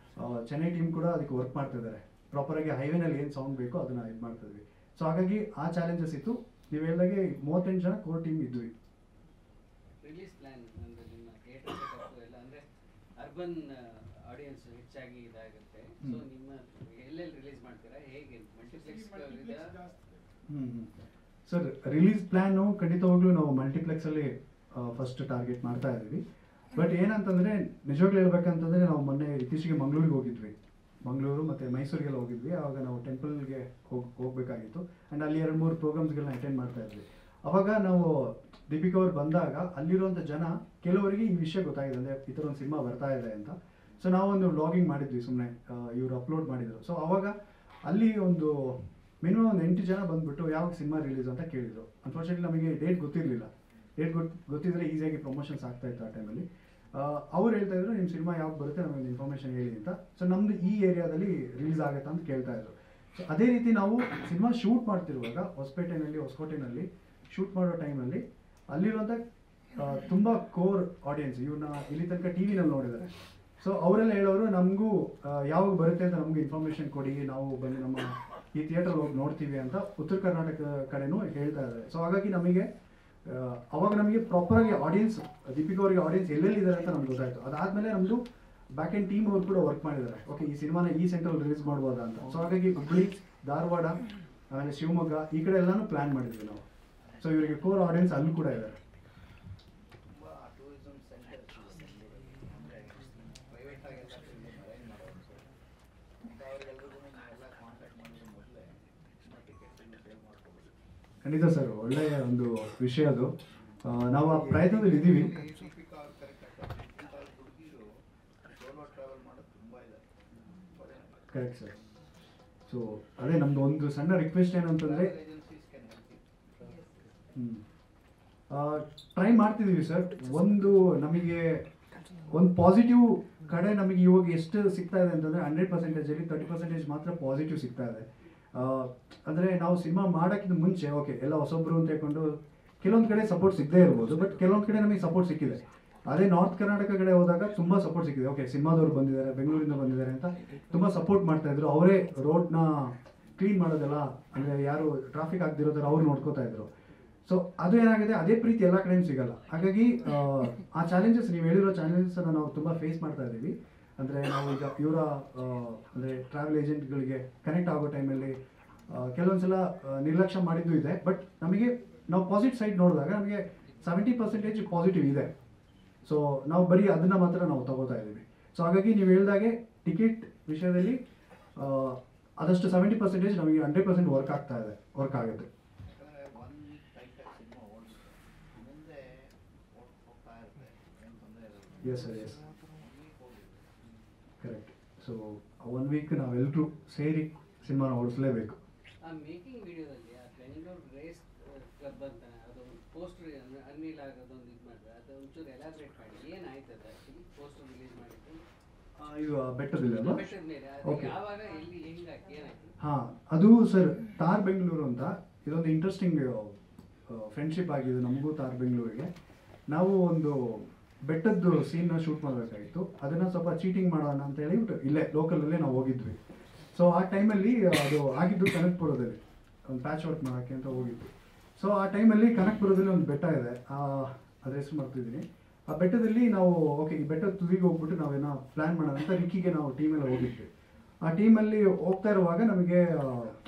ಚೆನ್ನೈ ಟೀಮ್ ಕೂಡ ಅದಕ್ಕೆ ವರ್ಕ್ ಮಾಡ್ತಿದ್ದಾರೆ, ಪ್ರಾಪರಾಗಿ ಹೈವೇನಲ್ಲಿ ಏನು ಸೌಂಡ್ ಬೇಕೋ ಅದನ್ನು ಇದು ಮಾಡ್ತಿದ್ವಿ. ಸೊ ಹಾಗಾಗಿ ಆ ಚಾಲೆಂಜಸ್ ಇತ್ತು. ನೀವು ಹೇಳಿದಾಗೆ 38 ಜನ ಕೋರ್ ಟೀಮ್ ಇದ್ವಿ. ರಿಲೀಸ್ ಪ್ಲಾನ್ ಅಂದರೆ ನಿಮ್ಮ ಥಿಯೇಟರ್ ಸೆಟಪ್ ಎಲ್ಲ ಅಂದರೆ ಅರ್ಬನ್ ಆಡಿಯನ್ಸ್ ಹೆಚ್ಚಾಗಿ ಇದಾಗುತ್ತೆ. ಸೊ ನಿಮ್ಮ ಎಲ್ಲೆಲ್ಲಿ ರಿಲೀಸ್ ಮಾಡ್ತೀರಾ, ಹೇಗೆ ಮಲ್ಟಿಪ್ಲೆಕ್ಸ್ ಸರ್ ರಿಲೀಸ್ ಪ್ಲ್ಯಾನು ಖಂಡಿತವಾಗ್ಲೂ ನಾವು ಮಲ್ಟಿಪ್ಲೆಕ್ಸಲ್ಲಿ ಫಸ್ಟ್ ಟಾರ್ಗೆಟ್ ಮಾಡ್ತಾ ಇದ್ದೀವಿ. ಬಟ್ ಏನಂತಂದರೆ ನಿಜವಾಗ್ಲೂ ಹೇಳ್ಬೇಕಂತಂದರೆ ನಾವು ಮೊನ್ನೆ ಇತ್ತೀಚೆಗೆ ಮಂಗಳೂರಿಗೆ ಹೋಗಿದ್ವಿ, ಮಂಗಳೂರು ಮತ್ತು ಮೈಸೂರಿಗೆಲ್ಲ ಹೋಗಿದ್ವಿ. ಆವಾಗ ನಾವು ಟೆಂಪಲ್ಗೆ ಹೋಗಬೇಕಾಗಿತ್ತು. ಆ್ಯಂಡ್ ಅಲ್ಲಿ 2-3 ಪ್ರೋಗ್ರಾಮ್ಸ್ಗಳನ್ನ ಅಟೆಂಡ್ ಮಾಡ್ತಾ ಇದ್ವಿ. ಅವಾಗ ನಾವು ದೀಪಿಕಾ ಅವ್ರು ಬಂದಾಗ ಅಲ್ಲಿರುವಂಥ ಜನ ಕೆಲವರಿಗೆ ಈ ವಿಷಯ ಗೊತ್ತಾಗಿದೆ, ಅಂದರೆ ಈ ಥರ ಒಂದು ಸಿನಿಮಾ ಬರ್ತಾ ಇದೆ ಅಂತ. ಸೊ ನಾವೊಂದು ವ್ಲಾಗಿಂಗ್ ಮಾಡಿದ್ವಿ, ಸುಮ್ಮನೆ ಇವರು ಅಪ್ಲೋಡ್ ಮಾಡಿದರು. ಸೊ ಅವಾಗ ಅಲ್ಲಿ ಒಂದು ಮಿನಿಮಮ್ ಒಂದು 8 ಜನ ಬಂದುಬಿಟ್ಟು ಯಾವಾಗ ಸಿನಿಮಾ ರಿಲೀಸ್ ಅಂತ ಕೇಳಿದರು. ಅನ್ಫಾರ್ಚುನೇಟ್ಲಿ ನಮಗೆ ಡೇಟ್ ಗೊತ್ತಿರಲಿಲ್ಲ. ಡೇಟ್ ಗೊತ್ತಿದ್ರೆ ಈಸಿಯಾಗಿ ಪ್ರಮೋಷನ್ಸ್ ಆಗ್ತಾಯಿತ್ತು ಆ ಟೈಮಲ್ಲಿ. ಅವ್ರು ಹೇಳ್ತಾ ಇದ್ರು ನಿಮ್ಮ ಸಿನಿಮಾ ಯಾವಾಗ ಬರುತ್ತೆ ನಮಗೆ ಇನ್ಫಾರ್ಮೇಷನ್ ಹೇಳಿ ಅಂತ. ಸೊ ನಮ್ಮದು ಈ ಏರಿಯಾದಲ್ಲಿ ರಿಲೀಸ್ ಆಗುತ್ತೆ ಅಂತ ಕೇಳ್ತಾ ಇದ್ರು. ಸೊ ಅದೇ ರೀತಿ ನಾವು ಸಿನಿಮಾ ಶೂಟ್ ಮಾಡ್ತಿರುವಾಗ ಹೊಸಕೋಟೆನಲ್ಲಿ ಶೂಟ್ ಮಾಡೋ ಟೈಮಲ್ಲಿ ಅಲ್ಲಿರುವಂಥ ತುಂಬ ಕೋರ್ ಆಡಿಯನ್ಸ್, ಇವ್ರನ್ನ ಇಲ್ಲಿ ತನಕ ಟಿ ವಿನಲ್ಲಿ ನೋಡಿದ್ದಾರೆ. ಸೊ ಅವರೆಲ್ಲ ಹೇಳೋರು ನಮಗೂ ಯಾವಾಗ ಬರುತ್ತೆ ಅಂತ ನಮಗೂ ಇನ್ಫಾರ್ಮೇಷನ್ ಕೊಡಿ, ನಾವು ಬಂದು ನಮ್ಮ ಈ ಥಿಯೇಟರ್ ಹೋಗಿ ನೋಡ್ತೀವಿ ಅಂತ ಉತ್ತರ ಕರ್ನಾಟಕ ಕಡೆನೂ ಹೇಳ್ತಾ ಇದ್ದಾರೆ. ಸೊ ಹಾಗಾಗಿ ನಮಗೆ ಅವಾಗ ನಮಗೆ ಪ್ರಾಪರಾಗಿ ಆಡಿಯನ್ಸ್, ದೀಪಿಕಾ ಅವರಿಗೆ ಆಡಿಯನ್ಸ್ ಎಲ್ಲೆಲ್ಲಿದ್ದಾರೆ ಅಂತ ನಮ್ಗೆ ಗೊತ್ತಾಯಿತು. ಅದಾದಮೇಲೆ ನಮ್ಮದು ಬ್ಯಾಕ್ ಆ್ಯಂಡ್ ಟೀಮ್ ಅವರು ಕೂಡ ವರ್ಕ್ ಮಾಡಿದ್ದಾರೆ. ಓಕೆ, ಈ ಸಿನಿಮಾನ ಈ ಸೆಂಟ್ರಲ್ಲಿ ರಿಲೀಸ್ ಮಾಡ್ಬೋದಾ ಅಂತ. ಸೊ ಹಾಗಾಗಿ ಹುಬ್ಬಳ್ಳಿ, ಧಾರವಾಡ, ಆಮೇಲೆ ಶಿವಮೊಗ್ಗ ಈ ಕಡೆ ಎಲ್ಲಾನು ಪ್ಲಾನ್ ಮಾಡಿದ್ವಿ ನಾವು. ಸೊ ಇವರಿಗೆ ಕೋರ್ ಆಡಿಯನ್ಸ್ ಅಲ್ಲೂ ಕೂಡ ಇದ್ದಾರೆ. ತುಂಬ ಟೂರಿಸಮ್ ಸೆಂಟರ್ಸ್ ಅಂದರೆ ಪ್ರೈವೇಟ್ ಆಗೆಲ್ಲ ಅರೇಂಜ್ ಮಾಡೋದು. ಮತ್ತು ಅವ್ರಿಗೆಲ್ರಿಗೂ ನಾವೆಲ್ಲ ಕಾಂಟ್ಯಾಕ್ಟ್ ಮಾಡಿದ ಮೊದಲೇ ಟಿಕೆಟ್ಸನ್ನು ಸೇಲ್ ಮಾಡ್ಕೋಬೋದು. ಖಂಡಿತ ಸರ್, ಒಳ್ಳೆಯ ಒಂದು ವಿಷಯ ಅದು. ನಾವು ಆ ಪ್ರಯತ್ನದಲ್ಲಿ ಇದ್ದೀವಿ. ಹುಡುಗಿರು ಸೋಲೋ ಟ್ರಾವೆಲ್ ಮಾಡೋದು ತುಂಬ ಇದೆ. Correct sir. ಸೊ ಅದೇ ನಮ್ದು ಒಂದು ಸಣ್ಣ ರಿಕ್ವೆಸ್ಟ್ ಏನಂತಂದರೆ, ಏಜೆನ್ಸೀಸ್ ಕ್ಯಾನ್ ಹೆಲ್ಪ್ ಟ್ರೈ ಮಾಡ್ತಿದ್ದೀವಿ ಸರ್. ಒಂದು ನಮಗೆ ಒಂದು ಪಾಸಿಟಿವ್ ಕಡೆ ನಮಗೆ ಇವಾಗ ಎಷ್ಟು ಸಿಗ್ತಾ ಇದೆ ಅಂತಂದರೆ 100%ಅಲ್ಲಿ 30% ಮಾತ್ರ ಪಾಸಿಟಿವ್ ಸಿಗ್ತಾ ಇದೆ. ಅಂದರೆ ನಾವು ಸಿನಿಮಾ ಮಾಡೋಕ್ಕಿಂತ ಮುಂಚೆ ಓಕೆ ಎಲ್ಲ ಹೊಸೊಬ್ರು ಅಂತ ಹೇಳ್ಕೊಂಡು ಕೆಲವೊಂದು ಕಡೆ ಸಪೋರ್ಟ್ ಸಿಗದೇ ಇರ್ಬೋದು, ಬಟ್ ಕೆಲವೊಂದು ಕಡೆ ನಮಗೆ ಸಪೋರ್ಟ್ ಸಿಕ್ಕಿದೆ. ಅದೇ ನಾರ್ತ್ ಕರ್ನಾಟಕ ಕಡೆ ಹೋದಾಗ ತುಂಬ ಸಪೋರ್ಟ್ ಸಿಕ್ಕಿದೆ. ಓಕೆ ಸಿನಿಮಾದವ್ರು ಬಂದಿದ್ದಾರೆ, ಬೆಂಗಳೂರಿಂದ ಬಂದಿದ್ದಾರೆ ಅಂತ ತುಂಬ ಸಪೋರ್ಟ್ ಮಾಡ್ತಾಯಿದ್ರು. ಅವರೇ ರೋಡ್ನ ಕ್ಲೀನ್ ಮಾಡೋದೆಲ್ಲ, ಅಂದರೆ ಯಾರು ಟ್ರಾಫಿಕ್ ಆಗದಿರೋದ್ರ ಅವ್ರು ನೋಡ್ಕೋತಾ ಇದ್ರು. ಸೊ ಅದು ಏನಾಗಿದೆ, ಅದೇ ಪ್ರೀತಿ ಎಲ್ಲ ಕಡೆಯೂ ಸಿಗಲ್ಲ. ಹಾಗಾಗಿ ಆ ಚಾಲೆಂಜಸ್, ನೀವು ಹೇಳಿರೋ ಚಾಲೆಂಜಸ್ಸನ್ನು ನಾವು ತುಂಬ ಫೇಸ್ ಮಾಡ್ತಾ ಇದ್ದೀವಿ. ಅಂದರೆ ನಾವು ಈಗ ಇವರ ಅಂದರೆ ಟ್ರಾವೆಲ್ ಏಜೆಂಟ್ಗಳಿಗೆ ಕನೆಕ್ಟ್ ಆಗೋ ಟೈಮಲ್ಲಿ ಕೆಲವೊಂದ್ಸಲ ನಿರ್ಲಕ್ಷ್ಯ ಮಾಡಿದ್ದು ಇದೆ. ಬಟ್ ನಮಗೆ ನಾವು ಪಾಸಿಟಿವ್ ಸೈಡ್ ನೋಡಿದಾಗ ನಮಗೆ 70% ಪಾಸಿಟಿವ್ ಇದೆ. ಸೊ ನಾವು ಬರೀ ಅದನ್ನು ಮಾತ್ರ ನಾವು ತಗೋತಾ ಇದ್ದೀವಿ. ಸೊ ಹಾಗಾಗಿ ನೀವು ಹೇಳಿದಾಗೆ ಟಿಕೆಟ್ ವಿಷಯದಲ್ಲಿ ಆದಷ್ಟು 70% ನಮಗೆ 100% ವರ್ಕ್ ಆಗ್ತಾ ಇದೆ, ವರ್ಕ್ ಆಗುತ್ತೆ. ಯಾಕಂದರೆ ಒನ್ ಟೈಟಾಗಿ ಸಿನಿಮಾ ಓಡಿಸಿದೆ ಮುಂದೆ ಹೋಗ್ತಾ ಇರುತ್ತೆ, ಏನು ತೊಂದರೆ ಇರಲ್ಲ. Yes sir, yes correct. So 1 week ನಾವೆಲ್ಲರೂ ಸೇರಿ ಸಿನಿಮಾನ ಓಡಿಸಲೇಬೇಕು. ಆ ಮೇಕಿಂಗ್ ವಿಡಿಯೋದಲ್ಲಿ ಆ ಬೆಂಗಳೂರು ರೇಸ್ ಕ್ಲಬ್ ಅಂತ ಅದು ಪೋಸ್ಟರ್ ಅನ್ವೀಲ್ ಆಗೋದೊಂದು ಇದು ಮಾಡಿದ್ರೆ ಅದು ಒಂಚೂರು ಎಲಾಬ್ರೇಟ್ ಮಾಡಿ ಏನಾಯ್ತದೆ ಆ್ಯಕ್ಚುಲಿ ಪೋಸ್ಟರ್ ರಿಲೀಸ್ ಮಾಡಿದ್ದು ಇದು ಬೆಟ್ಟದಲ್ಲಿ ಅಲ್ವಾ? ಬೆಟ್ಟದ ಮೇಲೆ Okay. ಯಾವಾಗ ಎಲ್ಲಿ ಹೆಂಗಾಗಿ ಏನಾಯ್ತು? ಹಾಂ, ಅದು ಸರ್ ತಾರ್ ಬೆಂಗಳೂರು ಅಂತ ಇದೊಂದು ಇಂಟ್ರೆಸ್ಟಿಂಗ್ ಫ್ರೆಂಡ್ಶಿಪ್ ಆಗಿದೆ ನಮಗೂ ತಾರ್ ಬೆಂಗಳೂರಿಗೆ. ನಾವು ಒಂದು ಬೆಟ್ಟದ್ದು ಸೀನ್ನ ಶೂಟ್ ಮಾಡಬೇಕಾಗಿತ್ತು. ಅದನ್ನು ಸ್ವಲ್ಪ ಚೀಟಿಂಗ್ ಮಾಡೋಣ ಅಂತ ಹೇಳಿ ಇಲ್ಲೇ ಲೋಕಲಲ್ಲೇ ನಾವು ಹೋಗಿದ್ವಿ. ಸೊ ಆ ಟೈಮಲ್ಲಿ ಅದು ಆಗಿದ್ದು ಕನಕಪುರದಲ್ಲಿ ಒಂದು ಪ್ಯಾಚ್ ವರ್ಕ್ ಮಾಡೋಕ್ಕೆ ಅಂತ ಹೋಗಿದ್ವಿ. ಸೊ ಆ ಟೈಮಲ್ಲಿ ಕನಕಪುರದಲ್ಲಿ ಒಂದು ಬೆಟ್ಟ ಇದೆ, ಅದ್ರ ಹೆಸರು ಮಾಡ್ತಿದ್ದೀನಿ. ಆ ಬೆಟ್ಟದಲ್ಲಿ ನಾವು ಓಕೆ ಈ ಬೆಟ್ಟದ ತುದಿಗೆ ಹೋಗ್ಬಿಟ್ಟು ನಾವೇನೋ ಪ್ಲ್ಯಾನ್ ಮಾಡೋಣ ಅಂತ ರಿಕ್ಕಿಗೆ ನಾವು ಟೀಮೆಲ್ಲ ಹೋಗಿದ್ವಿ. ಆ ಟೀಮಲ್ಲಿ ಹೋಗ್ತಾ ಇರುವಾಗ ನಮಗೆ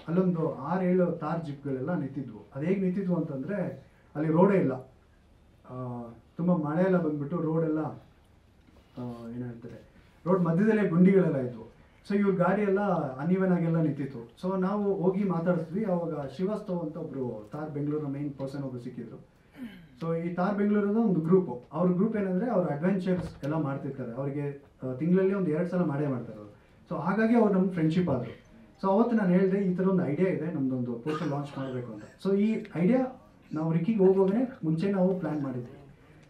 ಅಲ್ಲೊಂದು 6-7 ತಾರ್ ಜಿಪ್ಗಳೆಲ್ಲ ನಿಂತಿದ್ವು. ಅದು ಹೇಗೆ ನಿಂತಿದ್ವು ಅಂತಂದರೆ ಅಲ್ಲಿ ರೋಡೇ ಇಲ್ಲ, ತುಂಬ ಮಳೆ ಎಲ್ಲ ಬಂದ್ಬಿಟ್ಟು ರೋಡೆಲ್ಲ ಏನು ಹೇಳ್ತಾರೆ, ರೋಡ್ ಮಧ್ಯದಲ್ಲೇ ಗುಂಡಿಗಳೆಲ್ಲ ಇದ್ವು. ಸೊ ಇವ್ರ ಗಾಡಿ ಎಲ್ಲ ಅನ್ಇವನ್ ಆಗೆಲ್ಲ ನಿಂತಿತ್ತು. ಸೊ ನಾವು ಹೋಗಿ ಮಾತಾಡಿದ್ವಿ. ಅವಾಗ ಶ್ರೀವಾಸ್ತವ್ ಅಂತ ಒಬ್ಬರು ತಾರ್ ಬೆಂಗಳೂರಿನ ಮೇನ್ ಪರ್ಸನ್ ಒಬ್ಬರು ಸಿಕ್ಕಿದ್ರು. ಸೊ ಈ ತಾರ್ ಬೆಂಗಳೂರಿನ ಒಂದು ಗ್ರೂಪು, ಅವ್ರ ಗ್ರೂಪ್ ಏನಂದರೆ ಅವ್ರು ಅಡ್ವೆಂಚರ್ಸ್ ಎಲ್ಲ ಮಾಡ್ತಿರ್ತಾರೆ. ಅವರಿಗೆ ತಿಂಗಳಲ್ಲಿ ಒಂದು 2 ಸಲ ಮಾಡೇ ಮಾಡ್ತಾರೆ ಅವರು. ಸೊ ಹಾಗಾಗಿ ಅವ್ರು ನಮ್ಮ ಫ್ರೆಂಡ್ಶಿಪ್ ಆದರು. ಸೊ ಅವತ್ತು ನಾನು ಹೇಳಿದೆ ಈ ಥರ ಒಂದು ಐಡಿಯಾ ಇದೆ, ನಮ್ಮದೊಂದು ಪೋಸ್ಟರ್ ಲಾಂಚ್ ಮಾಡಬೇಕು ಅಂತ. ಸೊ ಈ ಐಡಿಯಾ ನಾವು ರಿಕ್ಕಿಗೆ ಹೋಗೋದೇ ಮುಂಚೆ ನಾವು ಪ್ಲ್ಯಾನ್ ಮಾಡಿದ್ವಿ.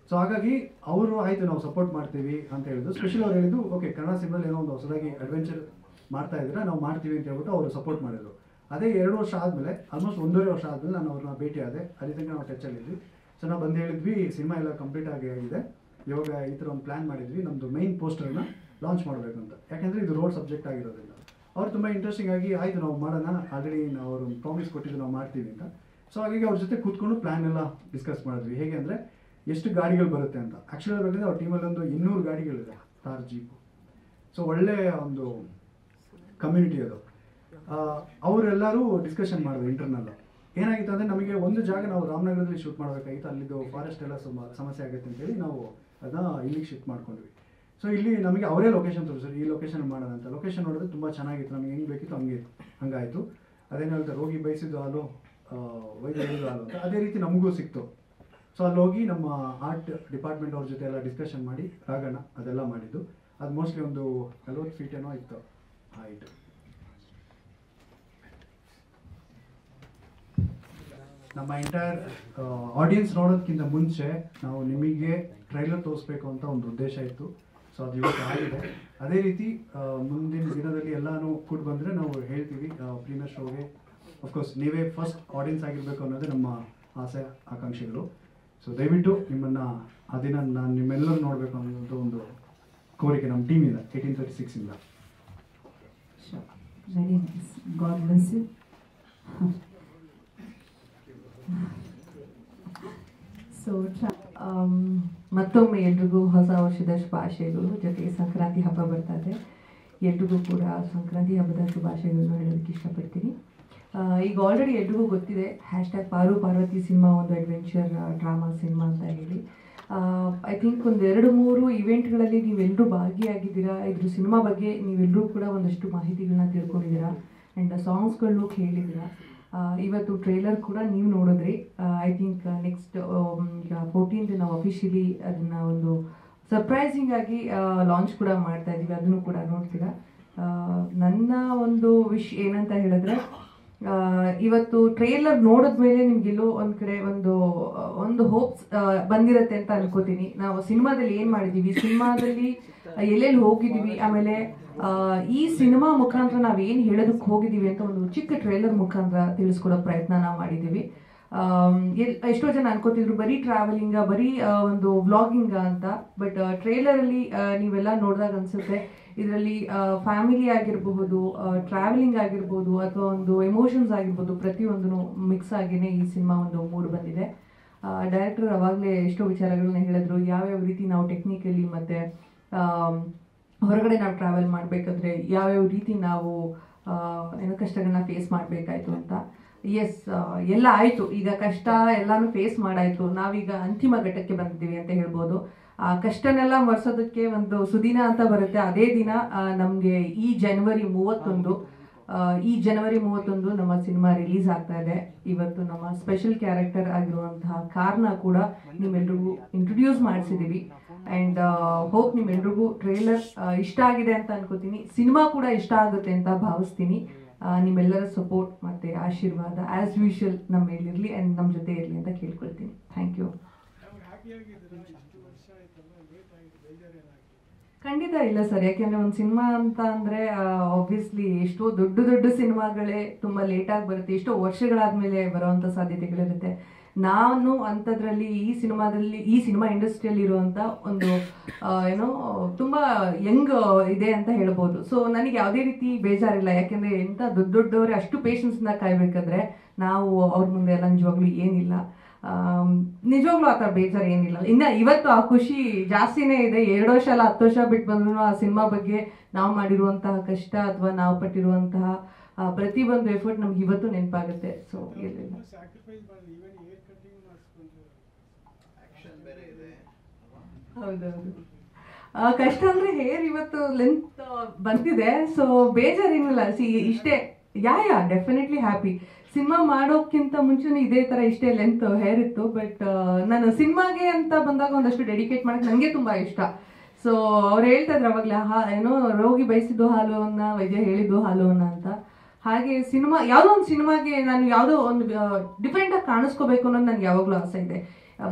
ಸೊ ಹಾಗಾಗಿ ಅವರು ಆಯಿತು ನಾವು ಸಪೋರ್ಟ್ ಮಾಡ್ತೀವಿ ಅಂತ ಹೇಳಿದ್ರು. ಸ್ಪೆಷಲಿ ಅವ್ರು ಹೇಳಿದ್ದು ಓಕೆ ಕನ್ನಡ ಸಿನಿಮಾದಲ್ಲಿ ಏನೋ ಒಂದು ಹೊಸದಾಗಿ ಅಡ್ವೆಂಚರ್ ಮಾಡ್ತಾ ಇದ್ರೆ ನಾವು ಮಾಡ್ತೀವಿ ಅಂತ ಹೇಳ್ಬಿಟ್ಟು ಅವರು ಸಪೋರ್ಟ್ ಮಾಡಿದ್ರು. ಅದೇ 2 ವರ್ಷ ಆದಮೇಲೆ, ಆಲ್ಮೋಸ್ಟ್ 1.5 ವರ್ಷ ಆದಮೇಲೆ ನಾನು ಅವ್ರನ್ನ ಭೇಟಿ ಆದೆ. ಅಲ್ಲಿ ತನಕ ನಾವು ಟಚಲ್ಲಿದ್ವಿ. ಸೊ ನಾವು ಬಂದು ಹೇಳಿದ್ವಿ ಸಿನಿಮಾ ಎಲ್ಲ ಕಂಪ್ಲೀಟ್ ಆಗಿದೆ, ಇವಾಗ ಈ ಥರ ಒಂದು ಪ್ಲ್ಯಾನ್ ಮಾಡಿದ್ವಿ, ನಮ್ಮದು ಮೈನ್ ಪೋಸ್ಟರ್ನ ಲಾಂಚ್ ಮಾಡಬೇಕು ಅಂತ. ಯಾಕೆಂದರೆ ಇದು ರೋಡ್ ಸಬ್ಜೆಕ್ಟ್ ಆಗಿರೋದ್ರಿಂದ ಅವ್ರು ತುಂಬ ಇಂಟ್ರೆಸ್ಟಿಂಗ್ ಆಗಿ ಆಯಿತು ನಾವು ಮಾಡೋಣ, ಆಲ್ರೆಡಿ ನಾವು ಅವರು ಒಂದು ಪ್ರಾಮಿಸ್ ಕೊಟ್ಟಿದ್ದು ನಾವು ಮಾಡ್ತೀವಿ ಅಂತ. ಸೊ ಹಾಗಾಗಿ ಅವ್ರ ಜೊತೆ ಕೂತ್ಕೊಂಡು ಪ್ಲ್ಯಾನ್ ಎಲ್ಲ ಡಿಸ್ಕಸ್ ಮಾಡಿದ್ವಿ. ಹೇಗೆ ಅಂದರೆ ಎಷ್ಟು ಗಾಡಿಗಳು ಬರುತ್ತೆ ಅಂತ. ಆ್ಯಕ್ಚುಲಿ ಬೇಕಂದರೆ ಅವ್ರ ಟೀಮಲ್ಲಿ ಒಂದು 200 ಗಾಡಿಗಳಿದೆ ತಾರ್ ಜೀಪು. ಸೊ ಒಳ್ಳೆಯ ಒಂದು ಕಮ್ಯುನಿಟಿ ಅದು. ಅವರೆಲ್ಲರೂ ಡಿಸ್ಕಷನ್ ಮಾಡಿದ್ರು ಇಂಟರ್ನಲ್. ಏನಾಗಿತ್ತು ಅಂದರೆ ನಮಗೆ ಒಂದು ಜಾಗ ನಾವು ರಾಮನಗರದಲ್ಲಿ ಶೂಟ್ ಮಾಡಬೇಕಾಗಿತ್ತು, ಅಲ್ಲಿದ್ದು ಫಾರೆಸ್ಟ್ ಎಲ್ಲ ಸಮಸ್ಯೆ ಆಗುತ್ತೆ ಅಂತೇಳಿ ನಾವು ಅದನ್ನ ಇಲ್ಲಿಗೆ ಶಿಫ್ಟ್ ಮಾಡ್ಕೊಂಡ್ವಿ. ಸೊ ಇಲ್ಲಿ ನಮಗೆ ಅವರೇ ಲೊಕೇಶನ್ ತೋರಿಸಿದ್ರು, ಈ ಲೊಕೇಶನ್ ಮಾಡೋಣ ಅಂತ. ಲೊಕೇಶನ್ ನೋಡಿದ್ರೆ ತುಂಬ ಚೆನ್ನಾಗಿತ್ತು, ನಮಗೆ ಹೆಂಗೆ ಬೇಕಿತ್ತು ಹಂಗಾಯಿತು. ಅದೇನು ಹೇಳ್ತಾರೆ, ರೋಗಿ ಬಯಸಿದ್ದು ಹಾಲು ವೈದ್ಯ ಹೇಳಿದ್ದು ಹಾಲು ಅಂತ, ಅದೇ ರೀತಿ ನಮಗೂ ಸಿಕ್ತು. ಸೊ ಅಲ್ಲಿ ಹೋಗಿ ನಮ್ಮ ಆರ್ಟ್ ಡಿಪಾರ್ಟ್ಮೆಂಟ್ ಅವ್ರ ಜೊತೆ ಎಲ್ಲ ಡಿಸ್ಕಷನ್ ಮಾಡಿ ರಾಗಣ್ಣ ಅದೆಲ್ಲ ಮಾಡಿದ್ದು. ಅದು ಮೋಸ್ಟ್ಲಿ ಒಂದು 40 ಫೀಟ್ ಏನೋ ಇತ್ತು ಹೈಟ್. ನಮ್ಮ ಎಂಟೈರ್ ಆಡಿಯನ್ಸ್ ನೋಡೋದಕ್ಕಿಂತ ಮುಂಚೆ ನಾವು ನಿಮಗೆ ಟ್ರೈಲರ್ ತೋರಿಸ್ಬೇಕು ಅಂತ ಒಂದು ಉದ್ದೇಶ ಇತ್ತು. ಸೊ ಅದು ಇವತ್ತು ಆಗಿದೆ. ಅದೇ ರೀತಿ ಮುಂದಿನ ದಿನದಲ್ಲಿ ಎಲ್ಲನೂ ಕೂಡ ಬಂದರೆ ನಾವು ಹೇಳ್ತೀವಿ ಪ್ರೀಮಿಯರ್ ಶೋಗೆ. ಅಫ್ಕೋರ್ಸ್ ನೀವೇ ಫಸ್ಟ್ ಆಡಿಯನ್ಸ್ ಆಗಿರಬೇಕು ಅನ್ನೋದೇ ನಮ್ಮ ಆಸೆ ಆಕಾಂಕ್ಷೆಗಳು. ಸೊ ದಯವಿಟ್ಟು ನಿಮ್ಮನ್ನು ಆ ದಿನ ನಾನು ನಿಮ್ಮೆಲ್ಲರೂ ನೋಡಬೇಕು ಅನ್ನೋದು ಒಂದು ಕೋರಿಕೆ ನಮ್ಮ ಟೀಮಿಂದ 1836 ಇಂದ. Very nice. God bless you. So ಮತ್ತೊಮ್ಮೆ ಎಲ್ರಿಗೂ ಹೊಸ ವರ್ಷದ ಶುಭಾಶಯಗಳು. ಜೊತೆಗೆ ಸಂಕ್ರಾಂತಿ ಹಬ್ಬ ಬರ್ತಾ ಇದೆ. ಎಲ್ರಿಗೂ ಕೂಡ ಸಂಕ್ರಾಂತಿ ಹಬ್ಬದ ಶುಭಾಶಯಗಳನ್ನು ಹೇಳೋದಕ್ಕೆ ಇಷ್ಟಪಡ್ತೀನಿ. ಈಗ ಆಲ್ರೆಡಿ ಎಲ್ರಿಗೂ ಗೊತ್ತಿದೆ ಹ್ಯಾಶ್ಟ್ಯಾಗ್ ಪಾರು ಪಾರ್ವತಿ ಸಿನಿಮಾ ಒಂದು ಅಡ್ವೆಂಚರ್ ಡ್ರಾಮಾ ಸಿನಿಮಾ ಅಂತ ಹೇಳಿ. ಐ ಥಿಂಕ್ ಒಂದು 2-3 ಇವೆಂಟ್ಗಳಲ್ಲಿ ನೀವೆಲ್ಲರೂ ಭಾಗಿಯಾಗಿದ್ದೀರಾ. ಇದ್ರ ಸಿನಿಮಾ ಬಗ್ಗೆ ನೀವೆಲ್ಲರೂ ಕೂಡ ಒಂದಷ್ಟು ಮಾಹಿತಿಗಳನ್ನ ತಿಳ್ಕೊಂಡಿದ್ದೀರಾ ಆ್ಯಂಡ್ ಸಾಂಗ್ಸ್ಗಳನ್ನೂ ಕೇಳಿದ್ದೀರಾ. ಇವತ್ತು ಟ್ರೇಲರ್ ಕೂಡ ನೀವು ನೋಡಿದ್ರಿ. ಐ ಥಿಂಕ್ ನೆಕ್ಸ್ಟ್ ಈಗ 14th ನಾವು ಅಫಿಷಿಯಲಿ ಅದನ್ನು ಒಂದು ಸರ್ಪ್ರೈಸಿಂಗ್ ಆಗಿ ಲಾಂಚ್ ಕೂಡ ಮಾಡ್ತಾ ಇದ್ದೀವಿ, ಅದನ್ನು ಕೂಡ ನೋಡ್ತೀರಾ. ನನ್ನ ಒಂದು ವಿಶ್ ಏನಂತ ಹೇಳಿದ್ರೆ, ಇವತ್ತು ಟ್ರೇಲರ್ ನೋಡಿದ್ಮೇಲೆ ನಿಮ್ಗೆಲ್ಲೋ ಒಂದು ಕಡೆ ಒಂದು ಹೋಪ್ಸ್ ಬಂದಿರತ್ತೆ ಅಂತ ಅನ್ಕೋತೀನಿ. ನಾವು ಸಿನಿಮಾದಲ್ಲಿ ಏನು ಮಾಡಿದ್ದೀವಿ, ಸಿನಿಮಾದಲ್ಲಿ ಎಲ್ಲೆಲ್ಲಿ ಹೋಗಿದ್ದೀವಿ, ಆಮೇಲೆ ಈ ಸಿನಿಮಾ ಮುಖಾಂತರ ನಾವೇನು ಹೇಳೋದಕ್ಕೆ ಹೋಗಿದ್ದೀವಿ ಅಂತ ಒಂದು ಚಿಕ್ಕ ಟ್ರೇಲರ್ ಮುಖಾಂತರ ತಿಳಿಸ್ಕೊಡೋ ಪ್ರಯತ್ನ ನಾವು ಮಾಡಿದ್ದೀವಿ. ಎಷ್ಟೋ ಜನ ಅನ್ಕೋತಿದ್ರು ಬರೀ ಟ್ರಾವೆಲಿಂಗ, ಬರೀ ಒಂದು ವ್ಲಾಗಿಂಗ ಅಂತ. ಬಟ್ ಟ್ರೇಲರಲ್ಲಿ ನೀವೆಲ್ಲ ನೋಡಿದಾಗ ಅನ್ಸುತ್ತೆ ಇದರಲ್ಲಿ ಫ್ಯಾಮಿಲಿ ಆಗಿರಬಹುದು, ಟ್ರಾವೆಲಿಂಗ್ ಆಗಿರ್ಬೋದು, ಅಥವಾ ಒಂದು ಎಮೋಷನ್ಸ್ ಆಗಿರ್ಬೋದು, ಪ್ರತಿಯೊಂದೂ ಮಿಕ್ಸ್ ಆಗಿನೇ ಈ ಸಿನಿಮಾ ಒಂದು ಮೂಡ್ ಬಂದಿದೆ. ಡೈರೆಕ್ಟರ್ ಅವಾಗಲೇ ಎಷ್ಟೋ ವಿಚಾರಗಳನ್ನ ಹೇಳಿದ್ರು, ಯಾವ್ಯಾವ ರೀತಿ ನಾವು ಟೆಕ್ನಿಕಲಿ ಮತ್ತು ಹೊರಗಡೆ ನಾವು ಟ್ರಾವೆಲ್ ಮಾಡಬೇಕಾದ್ರೆ ಯಾವ್ಯಾವ ರೀತಿ ನಾವು ಏನೋ ಕಷ್ಟಗಳನ್ನ ಫೇಸ್ ಮಾಡಬೇಕಾಯ್ತು ಅಂತ. ಎಸ್, ಎಲ್ಲ ಆಯಿತು, ಈಗ ಕಷ್ಟ ಎಲ್ಲಾನು ಫೇಸ್ ಮಾಡಾಯಿತು, ನಾವೀಗ ಅಂತಿಮ ಘಟ್ಟಕ್ಕೆ ಬಂದಿದ್ದೀವಿ ಅಂತ ಹೇಳ್ಬೋದು. ಆ ಕಷ್ಟನೆಲ್ಲ ಮರೆಸೋದಕ್ಕೆ ಒಂದು ಸುದಿನ ಅಂತ ಬರುತ್ತೆ. ಅದೇ ದಿನ ನಮಗೆ ಈ ಜನವರಿ 31 ನಮ್ಮ ಸಿನಿಮಾ ರಿಲೀಸ್ ಆಗ್ತಾ ಇದೆ. ಇವತ್ತು ನಮ್ಮ ಸ್ಪೆಷಲ್ ಕ್ಯಾರೆಕ್ಟರ್ ಆಗಿರುವಂತಹ ಕಾರ್ನ ಕೂಡ ನಿಮ್ಮೆಲ್ರಿಗೂ ಇಂಟ್ರೊಡ್ಯೂಸ್ ಮಾಡಿಸಿದ್ದೀವಿ. ಆ್ಯಂಡ್ ಹೋಪ್ ನಿಮ್ಮೆಲ್ರಿಗೂ ಟ್ರೇಲರ್ ಇಷ್ಟ ಆಗಿದೆ ಅಂತ ಅನ್ಕೋತೀನಿ. ಸಿನಿಮಾ ಕೂಡ ಇಷ್ಟ ಆಗುತ್ತೆ ಅಂತ ಭಾವಿಸ್ತೀನಿ. ನಿಮ್ಮೆಲ್ಲರ ಸಪೋರ್ಟ್ ಮತ್ತು ಆಶೀರ್ವಾದ ಆ್ಯಸ್ ಯೂಶುವಲ್ ನಮ್ಮ ಮೇಲಿರಲಿ ಆ್ಯಂಡ್ ನಮ್ಮ ಜೊತೆ ಇರಲಿ ಅಂತ ಕೇಳ್ಕೊಳ್ತೀನಿ. Thank you. ಖಂಡಿತ ಇಲ್ಲ ಸರ್, ಯಾಕೆಂದರೆ ಒಂದು ಸಿನಿಮಾ ಅಂತ ಅಂದರೆ ಆಬ್ವಿಯಸ್ಲಿ ಎಷ್ಟೋ ದೊಡ್ಡ ಸಿನಿಮಾಗಳೇ ತುಂಬ ಲೇಟಾಗಿ ಬರುತ್ತೆ, ಎಷ್ಟೋ ವರ್ಷಗಳಾದಮೇಲೆ ಬರೋವಂಥ ಸಾಧ್ಯತೆಗಳಿರುತ್ತೆ. ನಾನು ಅಂಥದ್ರಲ್ಲಿ ಈ ಸಿನಿಮಾ ಇಂಡಸ್ಟ್ರಿಯಲ್ಲಿ ಇರುವಂಥ ಒಂದು ತುಂಬ ಯಂಗ್ ಇದೆ ಅಂತ ಹೇಳ್ಬೋದು. ಸೊ ನನಗೆ ಯಾವುದೇ ರೀತಿ ಬೇಜಾರಿಲ್ಲ, ಯಾಕೆಂದರೆ ಎಂಥ ದೊಡ್ಡವರೇ ಅಷ್ಟು ಪೇಷನ್ಸ್ನ ಕಾಯ್ಬೇಕಾದ್ರೆ ನಾವು ಅವ್ರ ಮುಂದೆ ಎಲ್ಲ ನಿಜವಾಗ್ಲೂ ಏನಿಲ್ಲ. ನಿಜವಾಗ್ಲೂ ಆ ಥರ ಬೇಜಾರು ಏನಿಲ್ಲ. ಇನ್ನು ಇವತ್ತು ಆ ಖುಷಿ ಜಾಸ್ತಿನೇ ಇದೆ. 2 ವರ್ಷ ಅಲ್ಲ 10 ವರ್ಷ ಬಿಟ್ಟು ಬಂದ್ರು ಆ ಸಿನಿಮಾ ಬಗ್ಗೆ ನಾವು ಮಾಡಿರುವಂತಹ ಕಷ್ಟ ಅಥವಾ ನಾವು ಪಟ್ಟಿರುವಂತಹ ಪ್ರತಿಯೊಂದು ಎಫರ್ಟ್ ನಮ್ಗೆ ಇವತ್ತು ನೆನಪಾಗುತ್ತೆ. ಸೊ ಇರಲಿಲ್ಲ. ಹೌದೌದು, ಕಷ್ಟ ಅಂದರೆ ಹೇರ್ ಇವತ್ತು ಲೆಂತ್ ಬಂದಿದೆ. ಸೊ ಬೇಜಾರೇನಿಲ್ಲ. ಇಷ್ಟೇ ಡೆಫಿನೆಟ್ಲಿ ಹ್ಯಾಪಿ. ಸಿನಿಮಾ ಮಾಡೋಕ್ಕಿಂತ ಮುಂಚೆನೇ ಇದೇ ಥರ ಇಷ್ಟೇ ಲೆಂತ್ ಹೇರ್ ಇತ್ತು. ಬಟ್ ನಾನು ಸಿನಿಮಾಗೆ ಅಂತ ಬಂದಾಗ ಒಂದಷ್ಟು ಡೆಡಿಕೇಟ್ ಮಾಡೋಕ್ಕೆ ನನಗೆ ತುಂಬ ಇಷ್ಟ. ಸೊ ಅವ್ರು ಹೇಳ್ತಾ ಇದ್ರು ಅವಾಗಲೇ ರೋಗಿ ಬಯಸಿದ್ದು ಹಾಲು ಅನ್ನ, ವೈದ್ಯ ಹೇಳಿದ್ದು ಹಾಲು ಅನ್ನ ಅಂತ. ಹಾಗೆ ಸಿನಿಮಾ ಯಾವುದೋ ಒಂದು ಸಿನಿಮಾಗೆ ನಾನು ಯಾವುದೋ ಒಂದು ಡಿಫ್ರೆಂಟಾಗಿ ಕಾಣಿಸ್ಕೋಬೇಕು ಅನ್ನೋದು ನನಗೆ ಯಾವಾಗಲೂ ಆಸೆ ಇದೆ.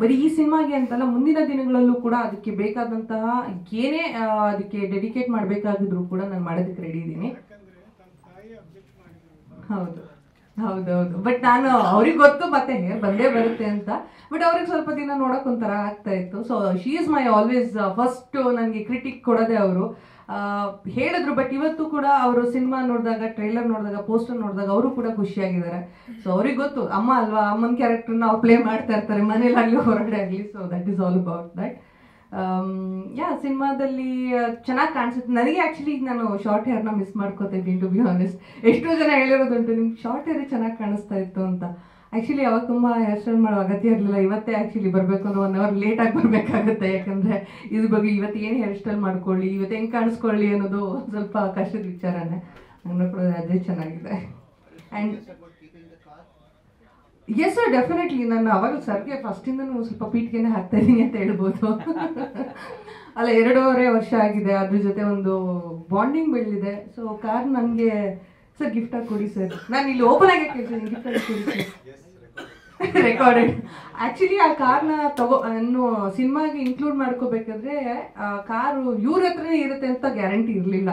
ಬರೀ ಈ ಸಿನಿಮಾಗೆ ಅಂತಲ್ಲ, ಮುಂದಿನ ದಿನಗಳಲ್ಲೂ ಕೂಡ ಅದಕ್ಕೆ ಬೇಕಾದಂತಹ ಏನೇ ಅದಕ್ಕೆ ಡೆಡಿಕೇಟ್ ಮಾಡಬೇಕಾಗಿದ್ರು ಕೂಡ ನಾನು ಮಾಡೋದಕ್ಕೆ ರೆಡಿ ಇದ್ದೀನಿ. ಹೌದೌದು. ಬಟ್ ನಾನು ಅವ್ರಿಗೆ ಗೊತ್ತು ಮತ್ತೆ ಹೇರ್ ಬಂದೇ ಬರುತ್ತೆ ಅಂತ. ಬಟ್ ಅವ್ರಿಗೆ ಸ್ವಲ್ಪ ದಿನ ನೋಡೋಕೆ ಒಂಥರ ಆಗ್ತಾ ಇತ್ತು. So she is my always first ನನಗೆ ಕ್ರಿಟಿಕ್ ಕೊಡೋದೇ ಅವರು. ಹೇಳಿದ್ರು. ಬಟ್ ಇವತ್ತು ಕೂಡ ಅವರು ಸಿನಿಮಾ ನೋಡಿದಾಗ, ಟ್ರೈಲರ್ ನೋಡಿದಾಗ, ಪೋಸ್ಟರ್ ನೋಡಿದಾಗ ಅವರು ಕೂಡ ಖುಷಿಯಾಗಿದ್ದಾರೆ. ಸೊ ಅವ್ರಿಗೆ ಗೊತ್ತು ಅಮ್ಮ ಅಲ್ವಾ, ಅಮ್ಮನ ಕ್ಯಾರೆಕ್ಟರ್ನ ಅವ್ರು ಪ್ಲೇ ಮಾಡ್ತಾ ಇರ್ತಾರೆ ಮನೇಲಾಗಲಿ ಹೊರಗಡೆ ಆಗಲಿ. So that is all about that. ಸಿನಿಮಾದಲ್ಲಿ ಚೆನ್ನಾಗಿ ಕಾಣಿಸುತ್ತೆ. ನನಗೆ ಆ್ಯಕ್ಚುಲಿ ನಾನು ಶಾರ್ಟ್ ಹೇರ್ನ ಮಿಸ್ ಮಾಡ್ಕೋತಾ ಇದ್ದೀನಿ, ಟು ಬಿ ಆನೆಸ್ಟ್. ಎಷ್ಟೋ ಜನ ಹೇಳಿರೋದುಂಟು, ನಿಮ್ಗೆ ಶಾರ್ಟ್ ಹೇರೇ ಚೆನ್ನಾಗಿ ಕಾಣಿಸ್ತಾ ಇತ್ತು ಅಂತ. ಆ್ಯಕ್ಚುಲಿ ಅವಾಗ ತುಂಬ ಹೇರ್ ಸ್ಟೈಲ್ ಮಾಡೋ ಅಗತ್ಯ ಇರಲಿಲ್ಲ. ಇವತ್ತೇ ಆ್ಯಕ್ಚುಲಿ ಬರಬೇಕು ಅಂದ್ರೆ 1 hour ಲೇಟಾಗಿ ಬರಬೇಕಾಗುತ್ತೆ. ಯಾಕಂದರೆ ಇದ್ರ ಬಗ್ಗೆ ಇವತ್ತು ಏನು ಹೇರ್ ಸ್ಟೈಲ್ ಮಾಡ್ಕೊಳ್ಳಿ, ಇವತ್ತು ಹೆಂಗೆ ಕಾಣಿಸ್ಕೊಳ್ಳಿ ಅನ್ನೋದು ಸ್ವಲ್ಪ ಕಷ್ಟದ ವಿಚಾರನೇ. ನನ್ನ ಕೂಡ ಅದೇ ಚೆನ್ನಾಗಿದೆ. And yes sir, definitely. ನಾನು ಅವಾಗ ಸರ್ಗೆ ಫಸ್ಟಿಂದನೂ ಸ್ವಲ್ಪ ಪೀಠಿಗೆನೆ ಹಾಕ್ತಾ ಇದ್ದೀನಿ ಅಂತ ಹೇಳ್ಬೋದು. ಅಲ್ಲ, 2.5 ವರ್ಷ ಆಗಿದೆ. ಅದ್ರ ಜೊತೆ ಒಂದು ಬಾಂಡಿಂಗ್ ಬೆಳೆದಿದೆ. ಸೊ ಕಾರ್ ನನಗೆ ಸರ್ ಗಿಫ್ಟ್ ಆಗಿ ಕೊಡಿ ಸರ್. ನಾನು ಇಲ್ಲಿ ಓಪನ್ ಆಗಿ ಕೇಳ್ತೀನಿ, ಗಿಫ್ಟ್ ಆಗಿ ಕೊಡಿ ಸರ್. ರೆಕಾರ್ಡೆಡ್. ಆ್ಯಕ್ಚುಲಿ ಆ ಕಾರ್ನ ಇನ್ನು ಸಿನಿಮಾಗೆ ಇನ್ಕ್ಲೂಡ್ ಮಾಡ್ಕೋಬೇಕಾದ್ರೆ ಆ ಕಾರು ಇವ್ರ ಹತ್ರನೇ ಇರುತ್ತೆ ಅಂತ ಗ್ಯಾರಂಟಿ ಇರಲಿಲ್ಲ.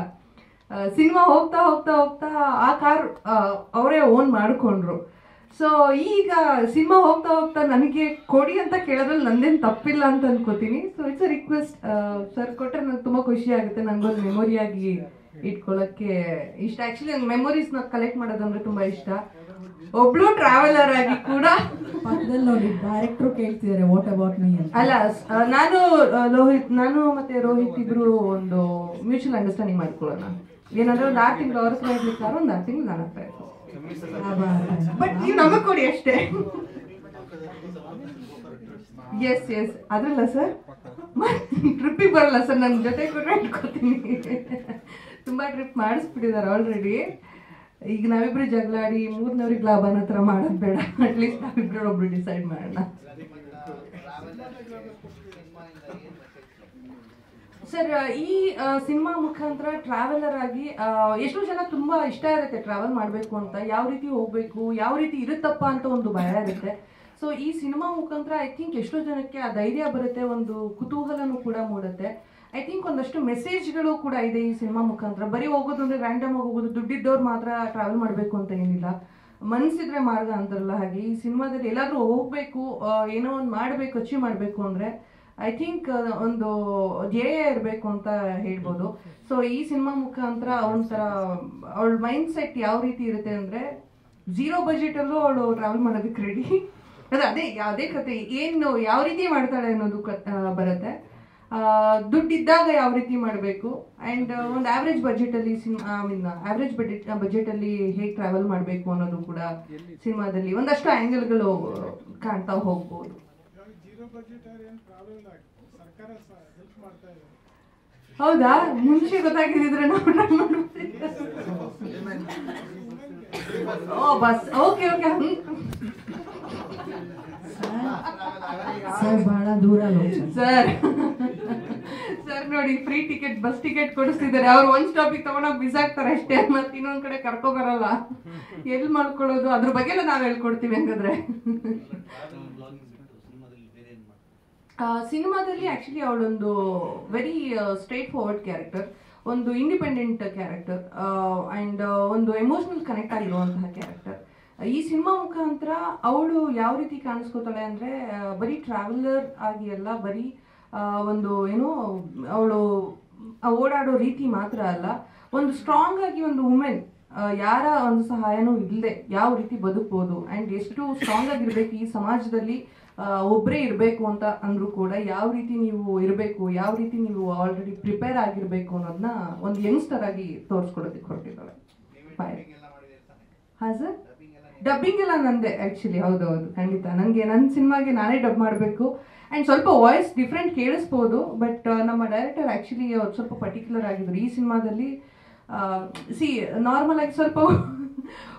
ಸಿನಿಮಾ ಹೋಗ್ತಾ ಹೋಗ್ತಾ ಹೋಗ್ತಾ ಆ ಕಾರ್ ಅವರೇ ಓನ್ ಮಾಡಿಕೊಂಡ್ರು. ಸೊ ಈಗ ಸಿನಿಮಾ ಹೋಗ್ತಾ ಹೋಗ್ತಾ ನನಗೆ ಕೊಡಿ ಅಂತ ಕೇಳೋದ್ರಲ್ಲಿ ನಂದೇನು ತಪ್ಪಿಲ್ಲ ಅಂತ ಅನ್ಕೋತೀನಿ. So it's a request. Sir ಕೊಟ್ಟರೆ ನನಗೆ ತುಂಬ ಖುಷಿ ಆಗುತ್ತೆ. ನನಗೊಂದು ಮೆಮೊರಿಯಾಗಿ ಇಟ್ಕೊಳ್ಳೋಕ್ಕೆ ಇಷ್ಟ. ಆ್ಯಕ್ಚುಲಿ ನಂಗೆ ಮೆಮೊರೀಸ್ನ ಕಲೆಕ್ಟ್ ಮಾಡೋದಂದ್ರೆ ತುಂಬ ಇಷ್ಟ. ಒಬ್ಳು ಟ್ರಾವೆಲರ್ ಆಗಿ ಕೂಡ ಪಕ್ಕದಲ್ಲಿ ನೋಡಿ ಡೈರೆಕ್ಟ್ರು ಕೇಳ್ತಿದ್ದಾರೆ ವಾಟ್ ಅಬೌಟ್ ಮೀ ಅಂತ. ಅಲ್ಲ, ನಾನು ಮತ್ತೆ ರೋಹಿತ್ ಇಬ್ರು ಒಂದು ಮ್ಯೂಚುವಲ್ ಅಂಡರ್ಸ್ಟ್ಯಾಂಡಿಂಗ್ ಮಾಡ್ಕೊಳ್ಳೋಣ. ಏನಂದ್ರೆ ಒಂದು 6 ತಿಂಗಳು ಅವ್ರ ಹತ್ರ ಇರ್ಲಿಕ್ಕಾದ್ರೆ ಒಂದು 6 ತಿಂಗಳು ನನ್ನ ಹತ್ರ ಇರ್ಬೋದು. ಬಟ್ ನೀವು ನಮಗೆ ಕೊಡಿ ಅಷ್ಟೇ. ಎಸ್ ಅದ್ರಲ್ಲ ಸರ್, ಟ್ರಿಪ್ಪಿಗೆ ಬರಲ್ಲ ಸರ್, ನನ್ನ ಜೊತೆ ಕೂಡ ಇಟ್ಕೊತೀನಿ. ತುಂಬ ಟ್ರಿಪ್ ಮಾಡಿಸ್ಬಿಟ್ಟಿದ್ದಾರೆ ಆಲ್ರೆಡಿ. ಈಗ ನಾವಿಬ್ರು ಜಗಳಾಡಿ 3ನವ್ರಿಗೆ ಲಾಭನ ಹತ್ರ ಮಾಡೋದು ಬೇಡ, ಅಟ್ಲೀಸ್ಟ್ ನಾವಿಬ್ರು ಒಬ್ರು ಡಿಸೈಡ್ ಮಾಡೋಣ. ಸರ್, ಈ ಸಿನಿಮಾ ಮುಖಾಂತರ ಟ್ರಾವೆಲರ್ ಆಗಿ ಎಷ್ಟೋ ಜನ ತುಂಬಾ ಇಷ್ಟ ಇರುತ್ತೆ ಟ್ರಾವೆಲ್ ಮಾಡಬೇಕು ಅಂತ, ಯಾವ ರೀತಿ ಹೋಗ್ಬೇಕು, ಯಾವ ರೀತಿ ಇರುತ್ತಪ್ಪ ಅಂತ ಒಂದು ಭಯ ಇರುತ್ತೆ. ಸೊ ಈ ಸಿನಿಮಾ ಮುಖಾಂತರ ಐ ಥಿಂಕ್ ಎಷ್ಟೋ ಜನಕ್ಕೆ ಆ ಧೈರ್ಯ ಬರುತ್ತೆ, ಒಂದು ಕುತೂಹಲನೂ ಕೂಡ ಮೂಡುತ್ತೆ. ಐ ಥಿಂಕ್ ಒಂದಷ್ಟು ಮೆಸೇಜ್ಗಳು ಕೂಡ ಇದೆ ಈ ಸಿನಿಮಾ ಮುಖಾಂತರ. ಬರೀ ಹೋಗೋದು ಅಂದ್ರೆ ರ್ಯಾಂಡಮ್ ಆಗಿ ಹೋಗೋದು, ದುಡ್ಡಿದ್ದವ್ರು ಮಾತ್ರ ಟ್ರಾವೆಲ್ ಮಾಡಬೇಕು ಅಂತ ಏನಿಲ್ಲ, ಮನಸ್ಸಿದ್ರೆ ಮಾರ್ಗ ಅಂತಾರಲ್ಲ ಹಾಗೆ ಈ ಸಿನಿಮಾದಲ್ಲಿ ಎಲ್ಲಾದ್ರೂ ಹೋಗ್ಬೇಕು, ಏನೋ ಒಂದು ಮಾಡಬೇಕು, ಅಚೀವ್ ಮಾಡಬೇಕು ಅಂದ್ರೆ ಐ ಥಿಂಕ್ ಒಂದು ಧ್ಯೇಯ ಇರಬೇಕು ಅಂತ ಹೇಳ್ಬೋದು. ಸೊ ಈ ಸಿನಿಮಾ ಮುಖಾಂತರ ಒಂಥರ ಅವಳ ಮೈಂಡ್ ಸೆಟ್ ಯಾವ ರೀತಿ ಇರುತ್ತೆ ಅಂದ್ರೆ, 0 ಬಜೆಟಲ್ಲೂ ಅವಳು ಟ್ರಾವೆಲ್ ಮಾಡೋದಕ್ಕೆ ರೆಡಿ. ಅದೇ ಕತೆ, ಏನು ಯಾವ ರೀತಿ ಮಾಡ್ತಾಳೆ ಅನ್ನೋದು ಬರುತ್ತೆ. ದುಡ್ಡಿದ್ದಾಗ ಯಾವ ರೀತಿ ಮಾಡಬೇಕು ಆ್ಯಂಡ್ ಒಂದು ಆವ್ರೇಜ್ ಬಜೆಟಲ್ಲಿ ಆವ್ರೇಜ್ ಬಜೆಟಲ್ಲಿ ಹೇಗೆ ಟ್ರಾವೆಲ್ ಮಾಡಬೇಕು ಅನ್ನೋದು ಕೂಡ ಸಿನಿಮಾದಲ್ಲಿ ಒಂದಷ್ಟು ಆ್ಯಂಗಲ್ಗಳು ಕಾಣ್ತಾ ಹೋಗ್ಬೋದು. ಹೌದಾ, ಮುಂಚೆ ಗೊತ್ತಾಗಿದ್ರೆ ನಾವು ಟ್ರೈ ಮಾಡ್ತೀವಿ. ಓ ಬಸ್, ಓಕೆ ಓಕೆ. ಸರ್ ಬಹಳ ದೂರ ಸರ್ ನೋಡಿ, ಫ್ರೀ ಟಿಕೆಟ್, ಬಸ್ ಟಿಕೆಟ್ ಕೊಡಿಸ್ತಿದ್ದಾರೆ. ಅವ್ರು ಒಂದ್ ಸ್ಟಾಪಿಗೆ ತಗೊಂಡೋಗಿ ಬಿಸಾಕ್ತಾರೆ ಅಷ್ಟೇ, ಮತ್ತೆ ಇನ್ನೊಂದ್ ಕಡೆ ಕರ್ಕೊ ಬರಲ್ಲ. ಎಲ್ಲಿ ಮಾಡ್ಕೊಳ್ಳೋದು, ಅದ್ರ ಬಗ್ಗೆ ನಾವ್ ಹೇಳ್ಕೊಡ್ತೀವಿ. ಹಂಗಾದ್ರೆ ಸಿನಿಮಾದಲ್ಲಿ ಆಕ್ಚುಲಿ ಅವಳೊಂದು ವೆರಿ ಸ್ಟ್ರೇಟ್ ಫಾರ್ವರ್ಡ್ ಕ್ಯಾರೆಕ್ಟರ್, ಒಂದು ಇಂಡಿಪೆಂಡೆಂಟ್ ಕ್ಯಾರೆಕ್ಟರ್ ಅಂಡ್ ಒಂದು ಎಮೋಷನಲ್ ಕನೆಕ್ಟ್ ಆಗಿರುವಂತಹ ಕ್ಯಾರೆಕ್ಟರ್. ಈ ಸಿನಿಮಾ ಮುಖಾಂತರ ಅವಳು ಯಾವ ರೀತಿ ಕಾಣಿಸ್ಕೋತಾಳೆ ಅಂದ್ರೆ, ಬರೀ ಟ್ರಾವೆಲರ್ ಆಗಿ ಅಲ್ಲ, ಬರೀ ಒಂದು ಏನೋ ಅವಳು ಓಡಾಡೋ ರೀತಿ ಮಾತ್ರ ಅಲ್ಲ, ಒಂದು ಸ್ಟ್ರಾಂಗ್ ಆಗಿ ಒಂದು ವುಮೆನ್, ಯಾರ ಒಂದು ಸಹಾಯನೂ ಇಲ್ಲದೆ ಯಾವ ರೀತಿ ಬದುಕ್ಬೋದು ಅಂಡ್ ಎಷ್ಟು ಸ್ಟ್ರಾಂಗ್ ಆಗಿರ್ಬೇಕು ಈ ಸಮಾಜದಲ್ಲಿ, ಒಬ್ಬರೇ ಇರಬೇಕು ಅಂತ ಅಂದ್ರೂ ಕೂಡ ಯಾವ ರೀತಿ ನೀವು ಇರಬೇಕು, ಯಾವ ರೀತಿ ನೀವು ಆಲ್ರೆಡಿ ಪ್ರಿಪೇರ್ ಆಗಿರ್ಬೇಕು ಅನ್ನೋದನ್ನ ಒಂದು ಯಂಗ್ಸ್ಟರ್ ಆಗಿ ತೋರಿಸ್ಕೊಡೋದಕ್ಕೆ ಹೊರಟಿದ್ದಾಳೆ. ಹಾ ಸರ್, ಡಬ್ಬಿಂಗ್ ಎಲ್ಲ ನಂದೆ ಆಕ್ಚುಲಿ. ಹೌದೌದು, ಖಂಡಿತ. ನನಗೆ ನನ್ನ ಸಿನಿಮಾಗೆ ನಾನೇ ಡಬ್ ಮಾಡಬೇಕು ಆ್ಯಂಡ್ ಸ್ವಲ್ಪ ವಾಯ್ಸ್ ಡಿಫ್ರೆಂಟ್ ಕೇಳಿಸ್ಬೋದು, ಬಟ್ ನಮ್ಮ ಡೈರೆಕ್ಟರ್ ಆ್ಯಕ್ಚುಲಿ ಅವ್ರು ಸ್ವಲ್ಪ ಪರ್ಟಿಕ್ಯುಲರ್ ಆಗಿದ್ರು ಈ ಸಿನಿಮಾದಲ್ಲಿ. ನಾರ್ಮಲ್ ಆಗಿ ಸ್ವಲ್ಪ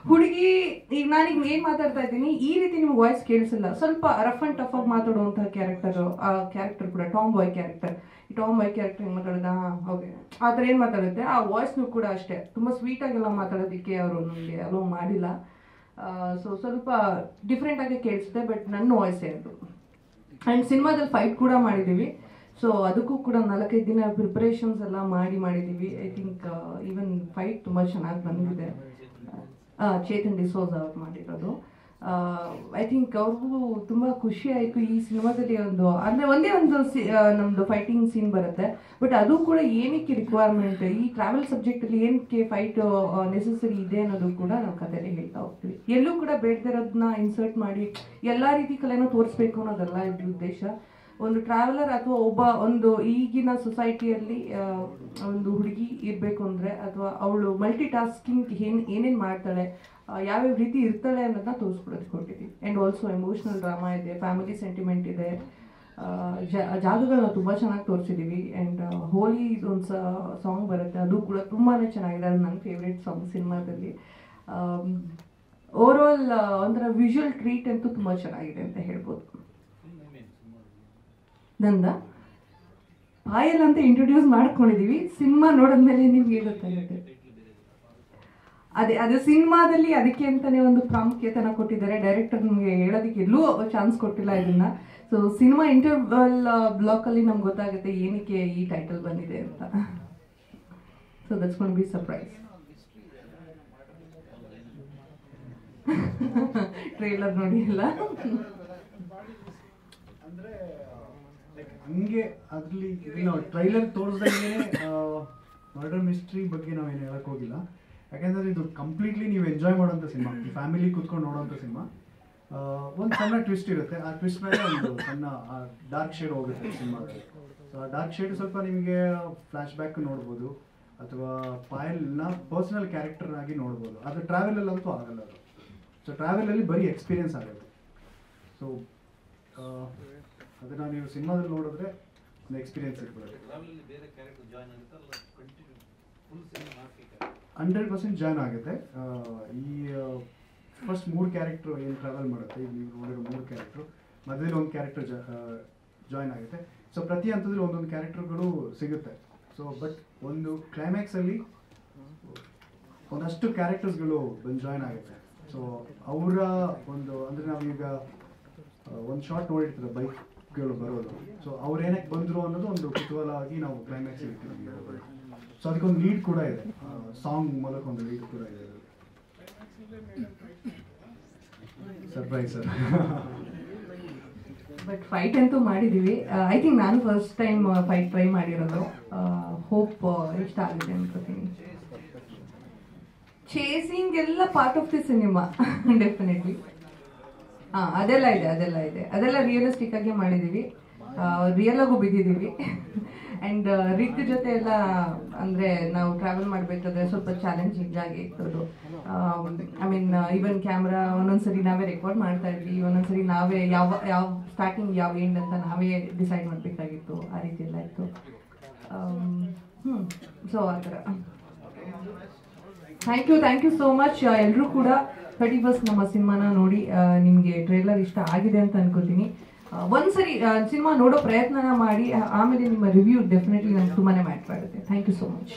ಹುಡುಗಿ, ಈಗ ನಾನೀಗ ಏನು ಮಾತಾಡ್ತಾ ಇದ್ದೀನಿ ಈ ರೀತಿ ನಿಮ್ಗೆ ವಾಯ್ಸ್ ಕೇಳಿಸಿಲ್ಲ, ಸ್ವಲ್ಪ ರಫ್ ಅಂಡ್ ಟಫ್ ಆಗಿ ಮಾತಾಡುವಂತಹ ಕ್ಯಾರೆಕ್ಟರ್. ಆ ಕ್ಯಾರೆಕ್ಟರ್ ಕೂಡ ಟಾಮ್ ಬಾಯ್ ಕ್ಯಾರೆಕ್ಟರ್. ಈ ಟಾಮ್ ಬಾಯ್ ಕ್ಯಾರೆಕ್ಟರ್ ಹೆಂಗೆ ಮಾತಾಡೋದ, ಓಕೆ ಆ ಥರ ಏನು ಮಾತಾಡುತ್ತೆ, ಆ ವಾಯ್ಸ್ನು ಕೂಡ ಅಷ್ಟೇ ತುಂಬ ಸ್ವೀಟಾಗೆಲ್ಲ ಮಾತಾಡೋದಕ್ಕೆ ಅವರು ನನಗೆ ಅಲೋ ಮಾಡಿಲ್ಲ. ಸೊ ಸ್ವಲ್ಪ ಡಿಫ್ರೆಂಟ್ ಆಗಿ ಕೇಳಿಸುತ್ತೆ, ಬಟ್ ನನ್ನ ವಾಯ್ಸೇ ಅದು. ಆ್ಯಂಡ್ ಸಿನಿಮಾದಲ್ಲಿ ಫೈಟ್ ಕೂಡ ಮಾಡಿದ್ದೀವಿ. ಸೊ ಅದಕ್ಕೂ ಕೂಡ 4-5 ದಿನ ಪ್ರಿಪರೇಷನ್ಸ್ ಎಲ್ಲ ಮಾಡಿದ್ದೀವಿ. ಐ ಥಿಂಕ್ ಈವನ್ ಫೈಟ್ ತುಂಬ ಚೆನ್ನಾಗಿ ಬಂದಿದೆ. ಚೇತನ್ ಡಿಸೋಜ್ ಅವ್ರು ಮಾಡಿರೋದು. ಐ ಥಿಂಕ್ ಅವ್ರಿಗೂ ತುಂಬ ಖುಷಿ ಆಯಿತು ಈ ಸಿನಿಮಾದಲ್ಲಿ. ಒಂದೇ ಒಂದು ನಮ್ಮದು ಫೈಟಿಂಗ್ ಸೀನ್ ಬರುತ್ತೆ, ಬಟ್ ಅದು ಕೂಡ ಏನಕ್ಕೆ ರಿಕ್ವೈರ್ಮೆಂಟ್, ಈ ಟ್ರಾವೆಲ್ ಸಬ್ಜೆಕ್ಟಲ್ಲಿ ಏನಕ್ಕೆ ಫೈಟ್ ನೆಸೆಸರಿ ಇದೆ ಅನ್ನೋದು ಕೂಡ ನಾವು ಕಥೆಯಲ್ಲಿ ಹೇಳ್ತಾ ಹೋಗ್ತೀವಿ. ಎಲ್ಲೂ ಕೂಡ ಬೇಡದಿರೋದನ್ನ ಇನ್ಸರ್ಟ್ ಮಾಡಿ ಎಲ್ಲ ರೀತಿ ಕಲೆನೂ ತೋರಿಸ್ಬೇಕು ಅನ್ನೋದಲ್ಲ ಇದ್ರ ಉದ್ದೇಶ. ಒಂದು ಟ್ರಾವೆಲರ್ ಅಥವಾ ಒಂದು ಈಗಿನ ಸೊಸೈಟಿಯಲ್ಲಿ ಒಂದು ಹುಡುಗಿ ಇರಬೇಕು ಅಂದರೆ, ಅಥವಾ ಅವಳು ಮಲ್ಟಿ ಟಾಸ್ಕಿಂಗ್ ಏನೇನು ಮಾಡ್ತಾಳೆ, ಯಾವ್ಯಾವ ರೀತಿ ಇರ್ತಾಳೆ ಅನ್ನೋದನ್ನ ತೋರಿಸ್ಕೊಡೋದಕ್ಕೆ ಹೊರಟಿದ್ದೀವಿ. ಆ್ಯಂಡ್ ಆಲ್ಸೋ ಎಮೋಷ್ನಲ್ ಡ್ರಾಮಾ ಇದೆ, ಫ್ಯಾಮಿಲಿ ಸೆಂಟಿಮೆಂಟ್ ಇದೆ, ಜಾಗಗಳನ್ನ ತುಂಬ ಚೆನ್ನಾಗಿ ತೋರಿಸಿದ್ದೀವಿ. ಆ್ಯಂಡ್ ಹೋಲಿ ಒಂದು ಸಾಂಗ್ ಬರುತ್ತೆ, ಅದು ಕೂಡ ತುಂಬಾ ಚೆನ್ನಾಗಿದೆ. ಅದು ನನ್ನ ಫೇವ್ರೇಟ್ ಸಾಂಗ್ ಸಿನಿಮಾದಲ್ಲಿ. ಓವರ್ ಆಲ್ ಒಂಥರ ವಿಜುವಲ್ ಟ್ರೀಟ್ ಅಂತೂ ತುಂಬ ಚೆನ್ನಾಗಿದೆ ಅಂತ ಹೇಳ್ಬೋದು. ನಂದ ಪಾಯಲ್ ಅಂತ ಇಂಟ್ರೊಡ್ಯೂಸ್ ಮಾಡ್ಕೊಂಡಿದೀವಿ, ಸಿನಿಮಾ ನೋಡಿದ್ಮೇಲೆ ನಿಮ್ಗೆ ಗೊತ್ತಾಗುತ್ತೆ. ಅದು ಸಿನಿಮಾದಲ್ಲಿ ಅದಕ್ಕೆ ಅಂತಾನೆ ಒಂದು ಪ್ರಾಮುಖ್ಯತೆನ ಕೊಟ್ಟಿದ್ದಾರೆ. ಡೈರೆಕ್ಟರ್ ನಮಗೆ ಹೇಳೋದಕ್ಕೆ ಎಲ್ಲೂ ಚಾನ್ಸ್ ಕೊಟ್ಟಿಲ್ಲ ಇದನ್ನ. ಸೊ ಸಿನಿಮಾ ಇಂಟರ್ವಲ್ ಬ್ಲಾಕ್ ಅಲ್ಲಿ ನಮ್ಗೆ ಗೊತ್ತಾಗುತ್ತೆ ಏನಕ್ಕೆ ಈ ಟೈಟಲ್ ಬಂದಿದೆ ಅಂತ. So that's gonna be surprise. Trailer ನೋಡಿ ಇಲ್ಲ ಅಂದ್ರೆ ಹಂಗೆ ಅದ್ರಲ್ಲಿ ನಾವು ಟ್ರೈಲರ್ ತೋರಿಸ್ದಂಗೆ ಮರ್ಡರ್ ಮಿಸ್ಟ್ರಿ ಬಗ್ಗೆ ನಾವೇನು ಹೇಳಕ್ ಹೋಗಿಲ್ಲ. ಯಾಕೆಂದ್ರೆ ಇದು ಕಂಪ್ಲೀಟ್ಲಿ ನೀವು ಎಂಜಾಯ್ ಮಾಡೋಂಥ ಸಿನಿಮಾ, ಫ್ಯಾಮಿಲಿ ಕೂತ್ಕೊಂಡು ನೋಡೋಂಥ ಸಿನಿಮಾ. ಒಂದು ಸಣ್ಣ ಟ್ವಿಸ್ಟ್ ಇರುತ್ತೆ, ಆ ಟ್ವಿಸ್ಟ್ ಮೇಲೆ ಒಂದು ಸಣ್ಣ ಡಾರ್ಕ್ ಶೇಡ್ ಹೋಗುತ್ತೆ ಸಿನಿಮಾದಲ್ಲಿ. ಸೊ ಆ ಡಾರ್ಕ್ ಶೇಡ್ ಸ್ವಲ್ಪ ನಿಮಗೆ ಫ್ಲ್ಯಾಶ್ ಬ್ಯಾಕ್ ನೋಡ್ಬೋದು. ಅಥವಾ ಪಾಯಲ್ನ ಪರ್ಸನಲ್ ಕ್ಯಾರೆಕ್ಟರ್ ಆಗಿ ನೋಡ್ಬೋದು. ಅದು ಟ್ರಾವೆಲಲ್ಲಂತೂ ಆಗಲ್ಲ ಅದು. ಸೊ ಟ್ರಾವೆಲಲ್ಲಿ ಬರೀ ಎಕ್ಸ್ಪೀರಿಯನ್ಸ್ ಆಗುತ್ತೆ. ಸೊ ಅದನ್ನು ನೀವು ಸಿನಿಮಾದಲ್ಲಿ ನೋಡಿದ್ರೆ ಒಂದು ಎಕ್ಸ್ಪೀರಿಯನ್ಸ್ ಇರ್ಬೋದು. 100% ಜಾಯ್ನ್ ಆಗುತ್ತೆ. ಈ ಫಸ್ಟ್ 3 ಕ್ಯಾರೆಕ್ಟ್ರು ಏನು ಟ್ರಾವೆಲ್ ಮಾಡುತ್ತೆ, ಈಗ ನೀವು ನೋಡಿರೋ 3 ಕ್ಯಾರೆಕ್ಟ್ರು, ಮಧ್ಯದಲ್ಲಿ ಒಂದು ಕ್ಯಾರೆಕ್ಟರ್ ಜಾಯ್ನ್ ಆಗುತ್ತೆ. ಸೊ ಪ್ರತಿ ಹಂತದಲ್ಲಿ ಒಂದೊಂದು ಕ್ಯಾರೆಕ್ಟರ್ಗಳು ಸಿಗುತ್ತೆ. ಸೊ ಬಟ್ ಒಂದು ಕ್ಲೈಮ್ಯಾಕ್ಸಲ್ಲಿ ಒಂದಷ್ಟು ಕ್ಯಾರೆಕ್ಟರ್ಸ್ಗಳು ಬಂದು ಜಾಯ್ನ್ ಆಗುತ್ತೆ. ಸೊ ಅವರ ಒಂದು ಅಂದರೆ ನಾವೀಗ ಒಂದು ಶಾರ್ಟ್ ನೋಡಿರ್ತೀರ ಬೈಕ್ಗಳು ಬರೋದು. ಸೊ ಅವ್ರು ಏನಕ್ಕೆ ಬಂದರು ಅನ್ನೋದು ಒಂದು ಕುತೂಹಲ ಆಗಿ ನಾವು ಕ್ಲೈಮ್ಯಾಕ್ಸ್ ಇರ್ತೀವಿ. ಸೊ ಅದಕ್ಕೊಂದು ಲೀಡ್ ಕೂಡ ಇದೆ, ಸಾಂಗ್ ಮೂಲಕ ಒಂದು ಲೀಡ್ ಕೂಡ ಇದೆ. Surprise sir. ಬಟ್ ಫೈಟ್ ಅಂತೂ ಮಾಡಿದ್ದೀವಿ. ಐ ಥಿಂಕ್ ನಾನು ಫಸ್ಟ್ ಟೈಮ್ ಫೈಟ್ ಟ್ರೈ ಮಾಡಿರೋದು. ಹೋಪ್ ಇಷ್ಟ ಆಗಿದೆ ಅನ್ಕೋತೀನಿ. ಚೇಸಿಂಗ್ ಎಲ್ಲ part of the cinema definitely. ಅದೆಲ್ಲ ಇದೆ. ಅದೆಲ್ಲ ರಿಯಲಿಸ್ಟಿಕ್ ಆಗಿ ಮಾಡಿದ್ದೀವಿ, ರಿಯಲ್ ಆಗು ಬಿದ್ದಿದ್ದೀವಿ. ಆ್ಯಂಡ್ ರಿಕ್ ಜೊತೆ ಎಲ್ಲ ಅಂದರೆ ನಾವು ಟ್ರಾವೆಲ್ ಮಾಡಬೇಕಾದ್ರೆ ಸ್ವಲ್ಪ ಚಾಲೆಂಜಿಂಗ್ ಆಗಿ ಇತ್ತು. ಐ ಮೀನ್ ಈವನ್ ಕ್ಯಾಮ್ರಾ ಒಂದೊಂದ್ಸರಿ ನಾವೇ ರೆಕಾರ್ಡ್ ಮಾಡ್ತಾ ಇದ್ವಿ, ಒಂದೊಂದ್ಸರಿ ನಾವೇ ಯಾವ ಸ್ಟಾರ್ಟಿಂಗ್ ಯಾವ ಎಂಡ್ ಅಂತ ನಾವೇ ಡಿಸೈಡ್ ಮಾಡಬೇಕಾಗಿತ್ತು. ಆ ರೀತಿ ಎಲ್ಲ ಇತ್ತು. ಸೊ ಆ ಥರ. Thank you so much. ಎಲ್ಲರೂ ಕೂಡ 31st ನಮ್ಮ ಸಿನಿಮಾನ ನೋಡಿ ನಿಮಗೆ ಟ್ರೇಲರ್ ಇಷ್ಟ ಆಗಿದೆ ಅಂತ ಅನ್ಕೋತೀನಿ. ಒಂದ್ಸರಿ ಸಿನಿಮಾ ನೋಡೋ ಪ್ರಯತ್ನನ ಮಾಡಿ, ಆಮೇಲೆ ನಿಮ್ಮ ರಿವ್ಯೂ ಡೆಫಿನೆಟ್ಲಿ ನಮ್ಗೆ ತುಂಬಾ ಮ್ಯಾಟರ್ ಆಗುತ್ತೆ. Thank you so much.